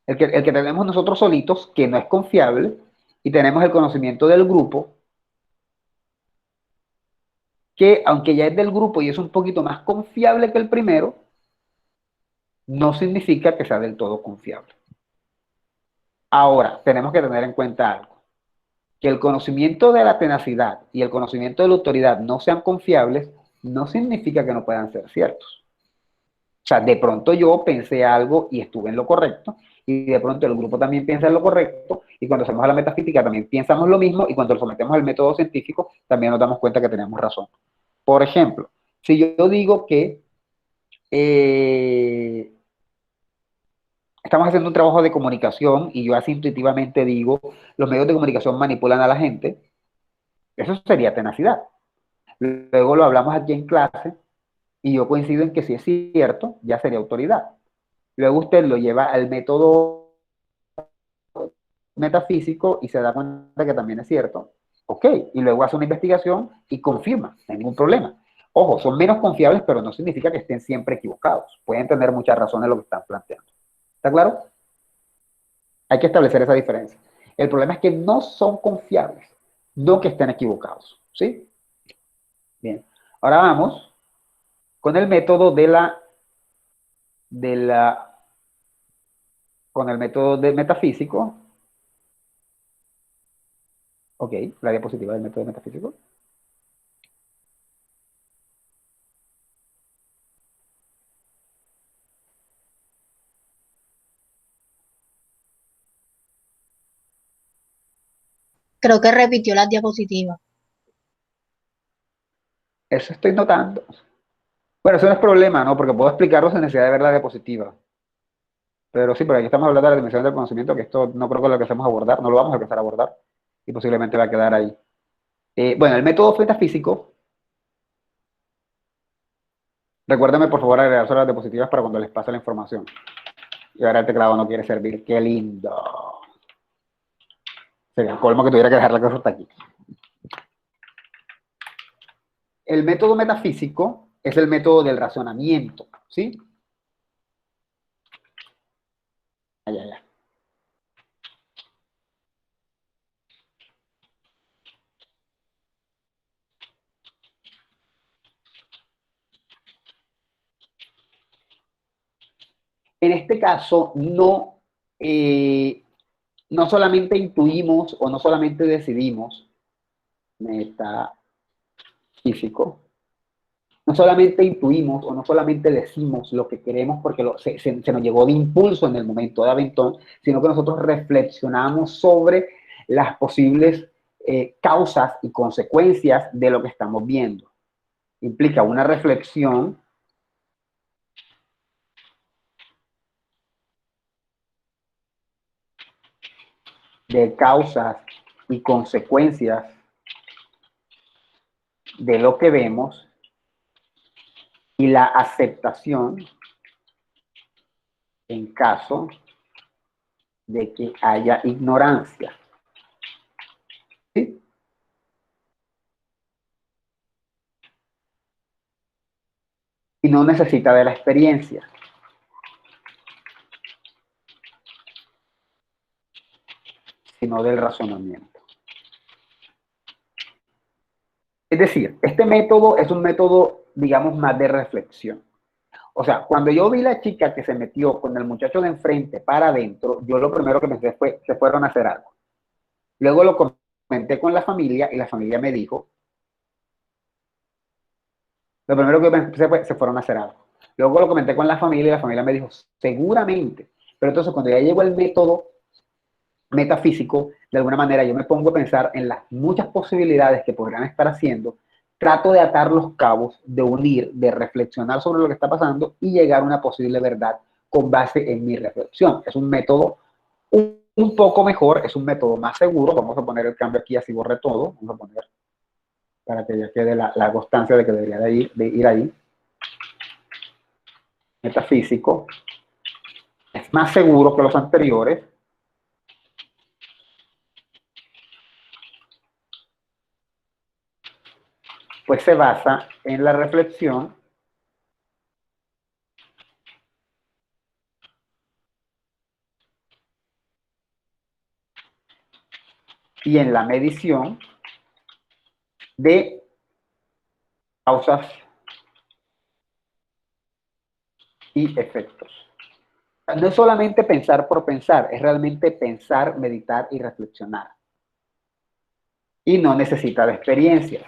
el que tenemos nosotros solitos, que no es confiable, y tenemos el conocimiento del grupo, que aunque ya es del grupo y es un poquito más confiable que el primero, no significa que sea del todo confiable. Ahora, tenemos que tener en cuenta algo, que el conocimiento de la tenacidad y el conocimiento de la autoridad no sean confiables, no significa que no puedan ser ciertos. O sea, de pronto yo pensé algo y estuve en lo correcto, y de pronto el grupo también piensa en lo correcto, y cuando hacemos la metafísica también pensamos lo mismo, y cuando lo sometemos al método científico también nos damos cuenta que tenemos razón. Por ejemplo, si yo digo que estamos haciendo un trabajo de comunicación y yo así intuitivamente digo, los medios de comunicación manipulan a la gente, eso sería tenacidad. Luego lo hablamos aquí en clase y yo coincido en que si es cierto, ya sería autoridad. Luego usted lo lleva al método metafísico y se da cuenta que también es cierto. Ok, y luego hace una investigación y confirma, no hay ningún problema. Ojo, son menos confiables, pero no significa que estén siempre equivocados. Pueden tener muchas razones en lo que están planteando. ¿Está claro? Hay que establecer esa diferencia. El problema es que no son confiables, no que estén equivocados. ¿Sí? Bien. Ahora vamos con el método con el método de metafísico. Ok, la diapositiva del método metafísico. Creo que repitió las diapositivas. Eso estoy notando. Bueno, eso no es problema, ¿no? Porque puedo explicarlo sin necesidad de ver la diapositiva. Pero sí, pero aquí estamos hablando de la dimensión del conocimiento, que esto no creo que lo que hacemos abordar, no lo vamos a empezar a abordar, y posiblemente va a quedar ahí. Bueno, el método metafísico, recuérdame por favor agregar solo las diapositivas para cuando les pase la información. Y ahora el teclado no quiere servir, qué lindo. Sería el colmo que tuviera que dejar la cosa hasta aquí. El método metafísico es el método del razonamiento, ¿sí? Ya. En este caso, no solamente intuimos o no solamente decidimos, metafísico, no solamente intuimos o no solamente decimos lo que queremos porque se nos llegó de impulso en el momento de aventón, sino que nosotros reflexionamos sobre las posibles causas y consecuencias de lo que estamos viendo. Implica una reflexión de causas y consecuencias de lo que vemos y la aceptación en caso de que haya ignorancia. ¿Sí? Y no necesita de la experiencia. Sino del razonamiento. Es decir, este método es un método, digamos, más de reflexión. O sea, cuando yo vi la chica que se metió con el muchacho de enfrente para adentro, yo lo primero que pensé fue, se fueron a hacer algo. Luego lo comenté con la familia y la familia me dijo, lo primero que pensé fue, se fueron a hacer algo. Luego lo comenté con la familia y la familia me dijo, seguramente. Pero entonces cuando ya llegó el método metafísico, de alguna manera yo me pongo a pensar en las muchas posibilidades que podrían estar haciendo, trato de atar los cabos, de unir, de reflexionar sobre lo que está pasando y llegar a una posible verdad con base en mi reflexión. Es un método un poco mejor, es un método más seguro. Vamos a poner el cambio aquí, así borre todo. Vamos a poner para que ya quede la constancia de que debería de ir ahí. Metafísico. Es más seguro que los anteriores. Pues se basa en la reflexión y en la medición de causas y efectos. No es solamente pensar por pensar, es realmente pensar, meditar y reflexionar. Y no necesita de experiencia.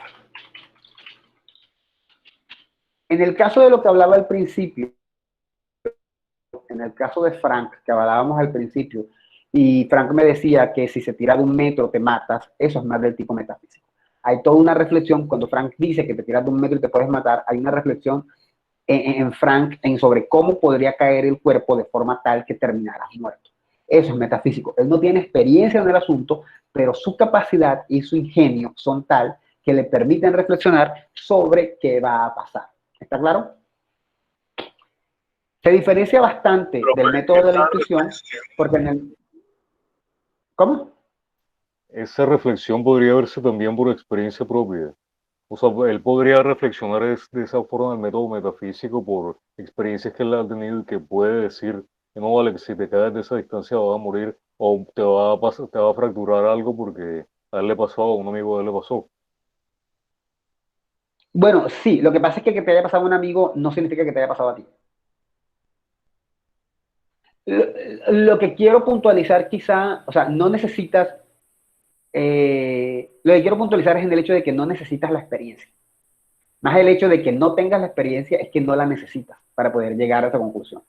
En el caso de lo que hablaba al principio, en el caso de Frank, que hablábamos al principio, y Frank me decía que si se tira de 1 metro te matas, eso es más del tipo metafísico. Hay toda una reflexión, cuando Frank dice que te tiras de 1 metro y te puedes matar, hay una reflexión en Frank sobre cómo podría caer el cuerpo de forma tal que terminaras muerto. Eso es metafísico. Él no tiene experiencia en el asunto, pero su capacidad y su ingenio son tal que le permiten reflexionar sobre qué va a pasar. ¿Está claro? Se diferencia bastante del método de la intuición porque en el... ¿Cómo? Esa reflexión podría verse también por experiencia propia. O sea, él podría reflexionar de esa forma el método metafísico por experiencias que él ha tenido y que puede decir, no vale, que si te caes de esa distancia vas a morir o te va a fracturar algo porque a él le pasó, a un amigo de él le pasó. Bueno, sí, lo que pasa es que te haya pasado a un amigo no significa que te haya pasado a ti. Lo que quiero puntualizar quizá, o sea, no necesitas, lo que quiero puntualizar es en el hecho de que no necesitas la experiencia. Más el hecho de que no tengas la experiencia es que no la necesitas para poder llegar a esa conclusión.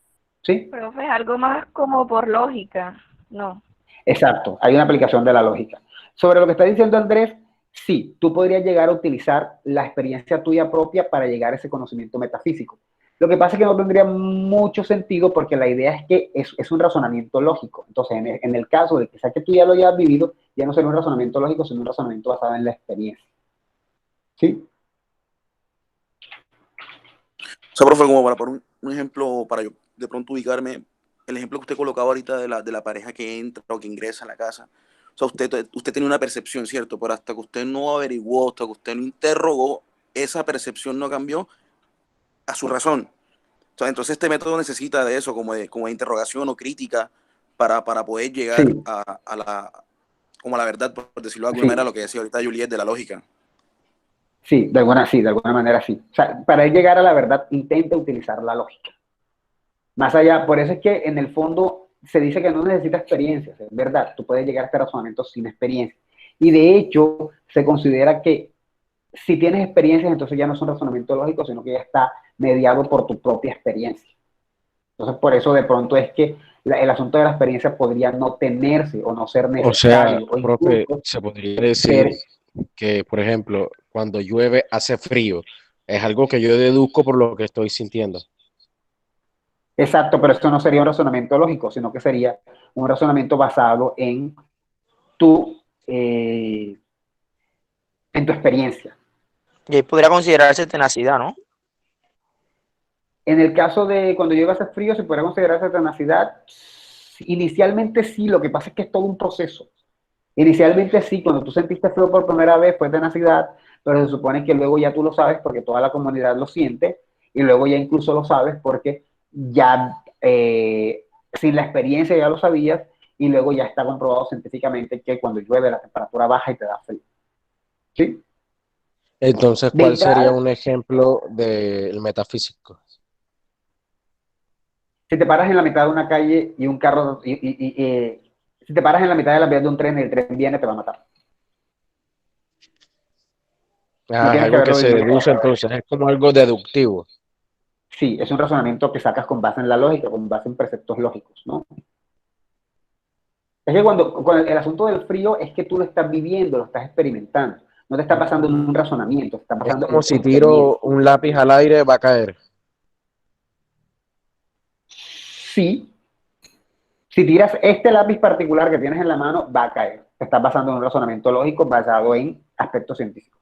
¿Sí? Profe, es algo más como por lógica, ¿no? Exacto, hay una aplicación de la lógica. Sobre lo que está diciendo Andrés, sí, tú podrías llegar a utilizar la experiencia tuya propia para llegar a ese conocimiento metafísico. Lo que pasa es que no tendría mucho sentido porque la idea es que es un razonamiento lógico. Entonces, en el caso de que sea que tú ya lo hayas vivido, ya no sería un razonamiento lógico, sino un razonamiento basado en la experiencia. ¿Sí? O sea, profe, como para poner un ejemplo, para yo de pronto ubicarme, el ejemplo que usted colocaba ahorita de la pareja que entra o que ingresa a la casa. O sea, usted tiene una percepción, ¿cierto? Pero hasta que usted no averiguó, hasta que usted no interrogó, esa percepción no cambió a su razón. O sea, entonces este método necesita de eso, como de interrogación o crítica, para poder llegar Sí. como a la verdad, por decirlo de alguna Sí. manera, lo que decía ahorita Juliet de la lógica. Sí, de alguna manera sí. O sea, para llegar a la verdad, intenta utilizar la lógica. Más allá, por eso es que en el fondo se dice que no necesita experiencia, es verdad, tú puedes llegar a este razonamiento sin experiencia. Y de hecho, se considera que si tienes experiencias, entonces ya no es un razonamiento lógico, sino que ya está mediado por tu propia experiencia. Entonces, por eso de pronto es que el asunto de la experiencia podría no tenerse o no ser O sea, necesario. O profe, incluso se podría decir que, por ejemplo, cuando llueve hace frío. Es algo que yo deduzco por lo que estoy sintiendo. exacto, pero esto no sería un razonamiento lógico, sino que sería un razonamiento basado tu, eh, en tu experiencia. Y ahí podría considerarse tenacidad, ¿no? En el caso de cuando llega a hacer frío, se podría considerar esa tenacidad. Inicialmente sí, lo que pasa es que es todo un proceso. Inicialmente sí, cuando tú sentiste frío por primera vez fue tenacidad, pero se supone que luego ya tú lo sabes porque toda la comunidad lo siente y luego ya incluso lo sabes porque ya sin la experiencia ya lo sabías y luego ya está comprobado científicamente que cuando llueve la temperatura baja y te da frío. ¿Sí? Entonces, De ¿cuál sería entrada, un ejemplo del metafísico? si te paras en la mitad de una calle y un carro, si te paras en la mitad de la vía de un tren y el tren viene, te va a matar. No Ah, es tienes que algo que haberlo se vivido. deduce, entonces es como algo deductivo. Sí, es un razonamiento que sacas con base en la lógica, con base en preceptos lógicos, ¿no? Es que cuando el asunto del frío es que tú lo estás viviendo, lo estás experimentando. No te está pasando en un razonamiento, te está Es pasando como en tu si experiencia. tiro un lápiz al aire, va a caer. Sí, si tiras este lápiz particular que tienes en la mano, va a caer. Te está basando en un razonamiento lógico basado en aspectos científicos.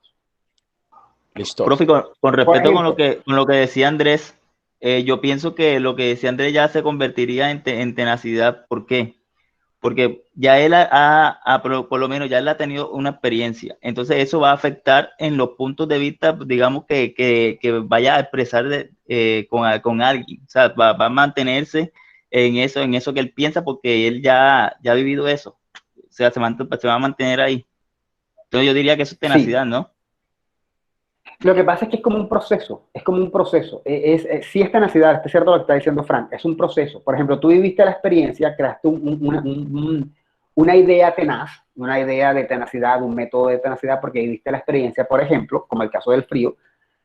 Listo. Profe, con Por respecto ejemplo, con lo que decía Andrés, yo pienso que lo que decía Andrés ya se convertiría en tenacidad. ¿Por qué? Porque ya él por lo menos ya él ha tenido una experiencia. Entonces eso va a afectar en los puntos de vista, digamos, que vaya a expresar con alguien. O sea, va a mantenerse en eso que él piensa porque él ya ha vivido eso. O sea, se va a mantener ahí. Entonces yo diría que eso es sí. tenacidad, ¿no? Lo que pasa es que es como un proceso, es como un proceso. Sí es tenacidad, es cierto lo que está diciendo Frank, es un proceso. Por ejemplo, tú viviste la experiencia, creaste una idea tenaz, una idea de tenacidad, un método de tenacidad, porque viviste la experiencia, por ejemplo, como el caso del frío,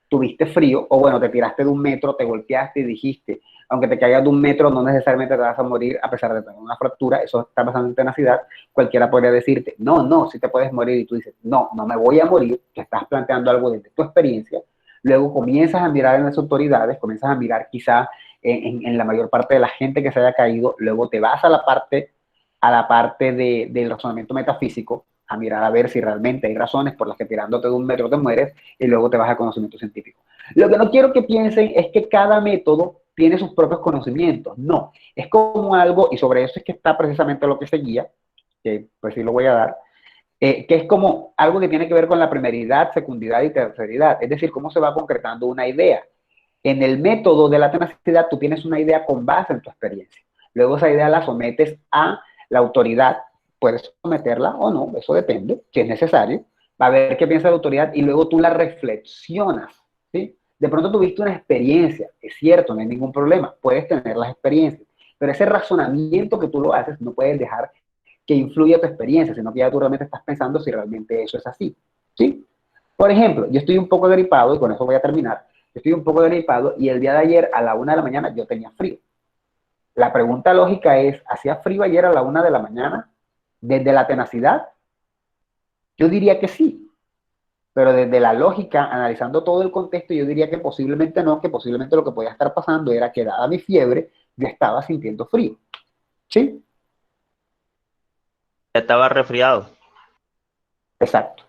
tuviste frío, o bueno, te tiraste de un metro, te golpeaste y dijiste, aunque te caigas de un metro, no necesariamente te vas a morir a pesar de tener una fractura, eso está pasando en tenacidad, cualquiera podría decirte, no, sí te puedes morir, y tú dices, no me voy a morir, que estás planteando algo desde tu experiencia, luego comienzas a mirar en las autoridades, comienzas a mirar quizá en la mayor parte de la gente que se haya caído, luego te vas a la parte del razonamiento metafísico, a mirar a ver si realmente hay razones por las que tirándote de un metro te mueres, y luego te vas al conocimiento científico. Lo que no quiero que piensen es que cada método tiene sus propios conocimientos. No, es como algo, y sobre eso es que está precisamente lo que seguía, que pues sí lo voy a dar, que es como algo que tiene que ver con la primeridad, secundidad y terceridad, es decir, cómo se va concretando una idea. En el método de la tenacidad tú tienes una idea con base en tu experiencia. Luego esa idea la sometes a la autoridad, puedes someterla o no, eso depende, si es necesario, va a ver qué piensa la autoridad y luego tú la reflexionas, ¿sí? De pronto tuviste una experiencia, es cierto, no hay ningún problema, puedes tener las experiencias, pero ese razonamiento que tú lo haces no puedes dejar que influya tu experiencia, sino que ya tú realmente estás pensando si realmente eso es así, ¿sí? Por ejemplo, yo estoy un poco agripado, y con eso voy a terminar, estoy un poco agripado y el día de ayer a la 1 de la mañana yo tenía frío. La pregunta lógica es, ¿hacía frío ayer a la 1 de la mañana? ¿Desde la tenacidad? Yo diría que sí, pero desde la lógica, analizando todo el contexto, yo diría que posiblemente no, que posiblemente lo que podía estar pasando era que dada mi fiebre, yo estaba sintiendo frío. ¿Sí? Ya estaba resfriado. Exacto.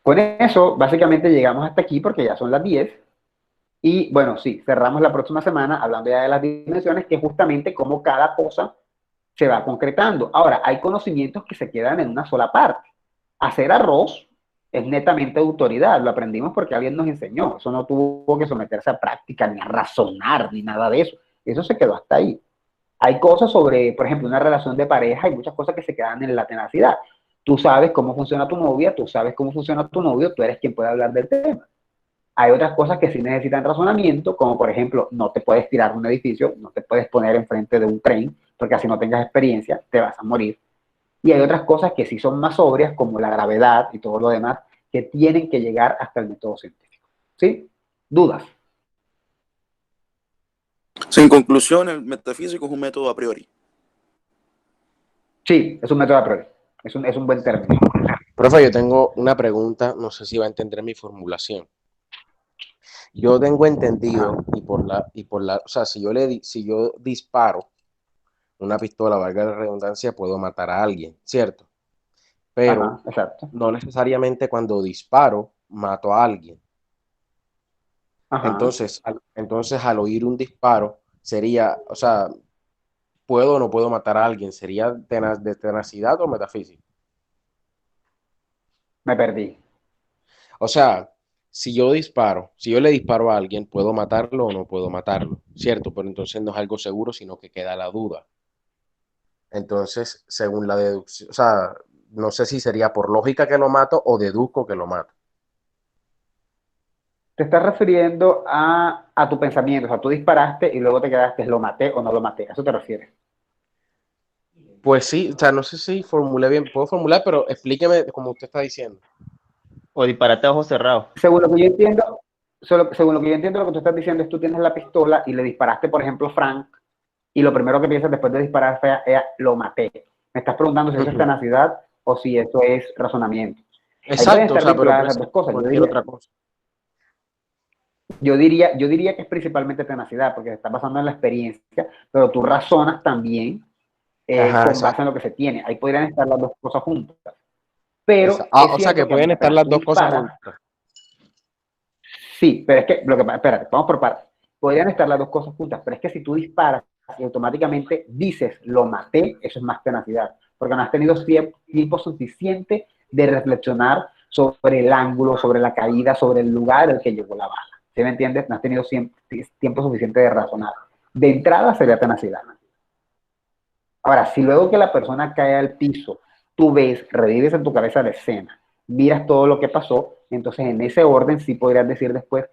Con eso, básicamente llegamos hasta aquí porque ya son las 10. Y bueno, sí, cerramos la próxima semana hablando ya de las dimensiones, que es justamente cómo cada cosa se va concretando. Ahora, hay conocimientos que se quedan en una sola parte. Hacer arroz es netamente autoridad, lo aprendimos porque alguien nos enseñó. Eso no tuvo que someterse a práctica, ni a razonar, ni nada de eso. Eso se quedó hasta ahí. Hay cosas sobre, por ejemplo, una relación de pareja, hay muchas cosas que se quedan en la tenacidad. Tú sabes cómo funciona tu novia, tú sabes cómo funciona tu novio, tú eres quien puede hablar del tema. Hay otras cosas que sí necesitan razonamiento, como por ejemplo, no te puedes tirar de un edificio, no te puedes poner enfrente de un tren, porque así no tengas experiencia, te vas a morir. Y hay otras cosas que sí son más sobrias, como la gravedad y todo lo demás, que tienen que llegar hasta el método científico. ¿Sí? ¿Dudas? Sí, en conclusión, el metafísico es un método a priori. Sí, es un método a priori. Es un buen término. Profe, yo tengo una pregunta, no sé si va a entender mi formulación. Yo tengo entendido, o sea, si yo disparo una pistola, valga la redundancia, puedo matar a alguien, ¿cierto? Pero Ajá, exacto. no necesariamente cuando disparo mato a alguien. Ajá. Entonces, al oír un disparo, sería, o sea, ¿puedo o no puedo matar a alguien? ¿Sería de tenacidad o metafísico? Me perdí. O sea, si yo le disparo a alguien, ¿puedo matarlo o no puedo matarlo? ¿Cierto? Pero entonces no es algo seguro, sino que queda la duda. Entonces, según la deducción, o sea, no sé si sería por lógica que lo mato o deduzco que lo mato. Te estás refiriendo a tu pensamiento, o sea, tú disparaste y luego te quedaste, ¿lo maté o no lo maté? ¿A eso te refieres? Pues sí, o sea, no sé si formulé bien, puedo formular, pero explíqueme como usted está diciendo. O disparate a ojos cerrados. Según lo que yo entiendo, según lo que yo entiendo, lo que tú estás diciendo es tú tienes la pistola y le disparaste, por ejemplo, a Frank, y lo primero que piensas después de disparar fue, lo maté. Me estás preguntando si eso es tenacidad o si eso es razonamiento. Exacto, Ahí pueden estar vinculadas pero las dos cosas. cualquier otra cosa. Yo diría que es principalmente tenacidad, porque se está basando en la experiencia, pero tú razonas también con base en lo que se tiene. Ahí podrían estar las dos cosas juntas. Pero o sea que pueden estar las dos cosas juntas. Sí, pero es que, espérate, vamos por partes. Podrían estar las dos cosas juntas, pero es que si tú disparas y automáticamente dices, lo maté, eso es más tenacidad, porque no has tenido tiempo suficiente de reflexionar sobre el ángulo, sobre la caída, sobre el lugar al que llegó la bala. ¿Sí me entiendes? No has tenido tiempo suficiente de razonar. De entrada sería tenacidad. Ahora, si luego que la persona cae al piso, tú ves, revives en tu cabeza la escena, miras todo lo que pasó, entonces en ese orden sí podrías decir después,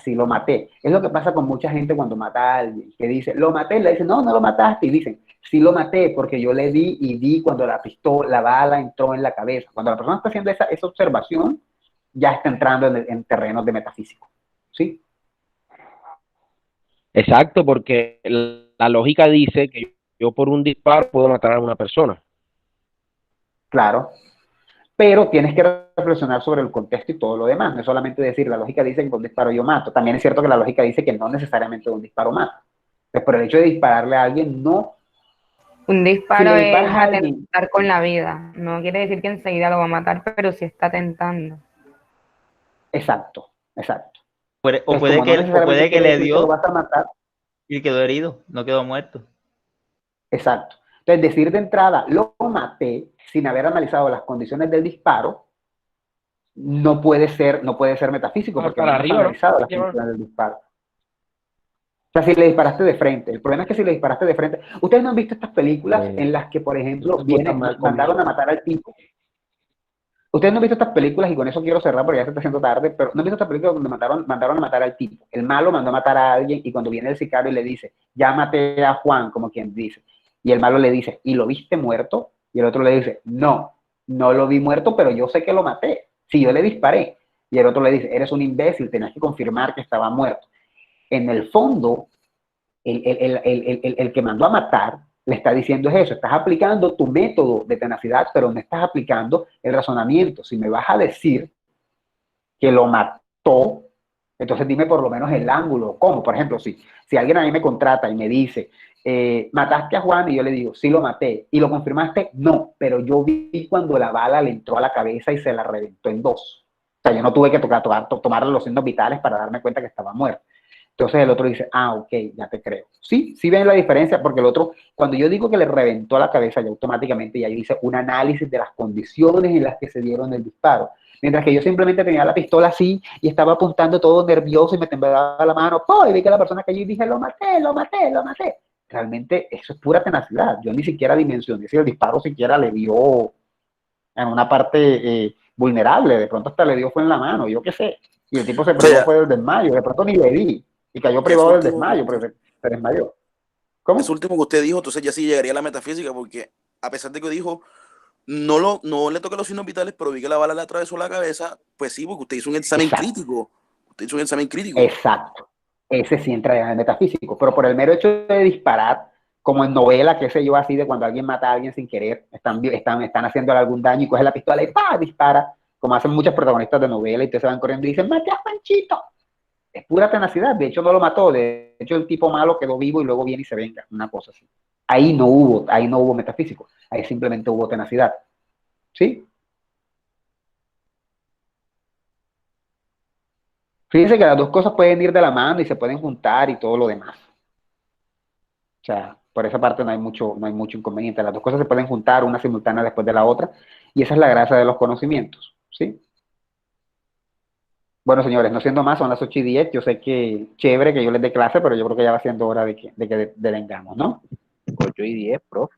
sí lo maté. Es lo que pasa con mucha gente cuando mata a alguien, que dice, lo maté, le dicen, no, no lo mataste, y dicen, sí lo maté porque yo le di y vi cuando la bala entró en la cabeza. Cuando la persona está haciendo esa observación, ya está entrando en terrenos de metafísico. ¿Sí? Exacto, porque la lógica dice que yo por un disparo puedo matar a una persona. Claro. pero tienes que reflexionar sobre el contexto y todo lo demás. No es solamente decir, la lógica dice que con un disparo yo mato. También es cierto que la lógica dice que no necesariamente un disparo mata. Pues por el hecho de dispararle a alguien, no. Un disparo Si le es disparas a alguien, atentar con la vida. No quiere decir que enseguida lo va a matar, pero sí está atentando. exacto, exacto. O Pues puede como no que, o necesariamente puede que quiere le decir que lo dio vas a matar, y quedó herido, no quedó muerto. exacto. Entonces, decir de entrada, lo maté sin haber analizado las condiciones del disparo, no puede ser metafísico, porque no Para hemos arriba, ¿no? analizado las condiciones del disparo. O sea, si le disparaste de frente, el problema es que si le disparaste de frente, ustedes no han visto estas películas en las que, por ejemplo, mandaron a matar al tipo. Ustedes no han visto estas películas, y con eso quiero cerrar porque ya se está haciendo tarde, pero no han visto estas películas donde mandaron a matar al tipo. El malo mandó a matar a alguien y cuando viene el sicario y le dice, ya maté a Juan, como quien dice. Y el malo le dice, ¿y lo viste muerto? Y el otro le dice, no, no lo vi muerto, pero yo sé que lo maté. Sí, yo le disparé. Y el otro le dice, eres un imbécil, tenías que confirmar que estaba muerto. En el fondo, el que mandó a matar le está diciendo es eso, estás aplicando tu método de tenacidad, pero no estás aplicando el razonamiento. Si me vas a decir que lo mató, entonces dime por lo menos el ángulo. ¿Cómo? Por ejemplo, si alguien a mí me contrata y me dice, ¿mataste a Juan? Y yo le digo, sí lo maté. ¿Y lo confirmaste? No, pero yo vi cuando la bala le entró a la cabeza y se la reventó en dos. O sea, yo no tuve que tomarle los signos vitales para darme cuenta que estaba muerto. Entonces el otro dice, ah, ok, ya te creo. Sí, sí ven la diferencia, porque el otro, cuando yo digo que le reventó la cabeza, ya automáticamente ya yo hice un análisis de las condiciones en las que se dieron el disparo. Mientras que yo simplemente tenía la pistola así y estaba apuntando todo nervioso y me temblaba la mano, y vi que la persona cayó y dije, lo maté, lo maté, lo maté. Realmente eso es pura tenacidad. Yo ni siquiera dimensioné si el disparo siquiera le dio en una parte vulnerable, de pronto hasta le dio fue en la mano, yo qué sé. Y el tipo se privó fue del desmayo, de pronto ni le di. Y cayó privado del desmayo, pero se desmayó. ¿Cómo? Eso último que usted dijo, entonces ya sí llegaría a la metafísica, porque a pesar de que dijo, no le toqué los signos vitales, pero vi que la bala le atravesó la cabeza, pues sí, porque usted hizo un examen crítico. Usted hizo un examen crítico. Exacto. Ese sí entra en el metafísico, pero por el mero hecho de disparar, como en novela, qué sé yo, así de cuando alguien mata a alguien sin querer, están haciéndole algún daño y coge la pistola y ¡pah! Dispara, como hacen muchos protagonistas de novela y te se van corriendo y dicen, ¡maté a Panchito! Es pura tenacidad, de hecho no lo mató, de hecho el tipo malo quedó vivo y luego viene y se venga, una cosa así. Ahí no hubo metafísico, ahí simplemente hubo tenacidad. ¿Sí? Fíjense que las dos cosas pueden ir de la mano y se pueden juntar y todo lo demás. O sea, por esa parte no hay mucho inconveniente. Las dos cosas se pueden juntar, una simultánea después de la otra, y esa es la gracia de los conocimientos. ¿Sí? Bueno, señores, no siendo más, son las 8:10. Yo sé que chévere que yo les dé clase, pero yo creo que ya va siendo hora de que devengamos, ¿no? 8:10, profe.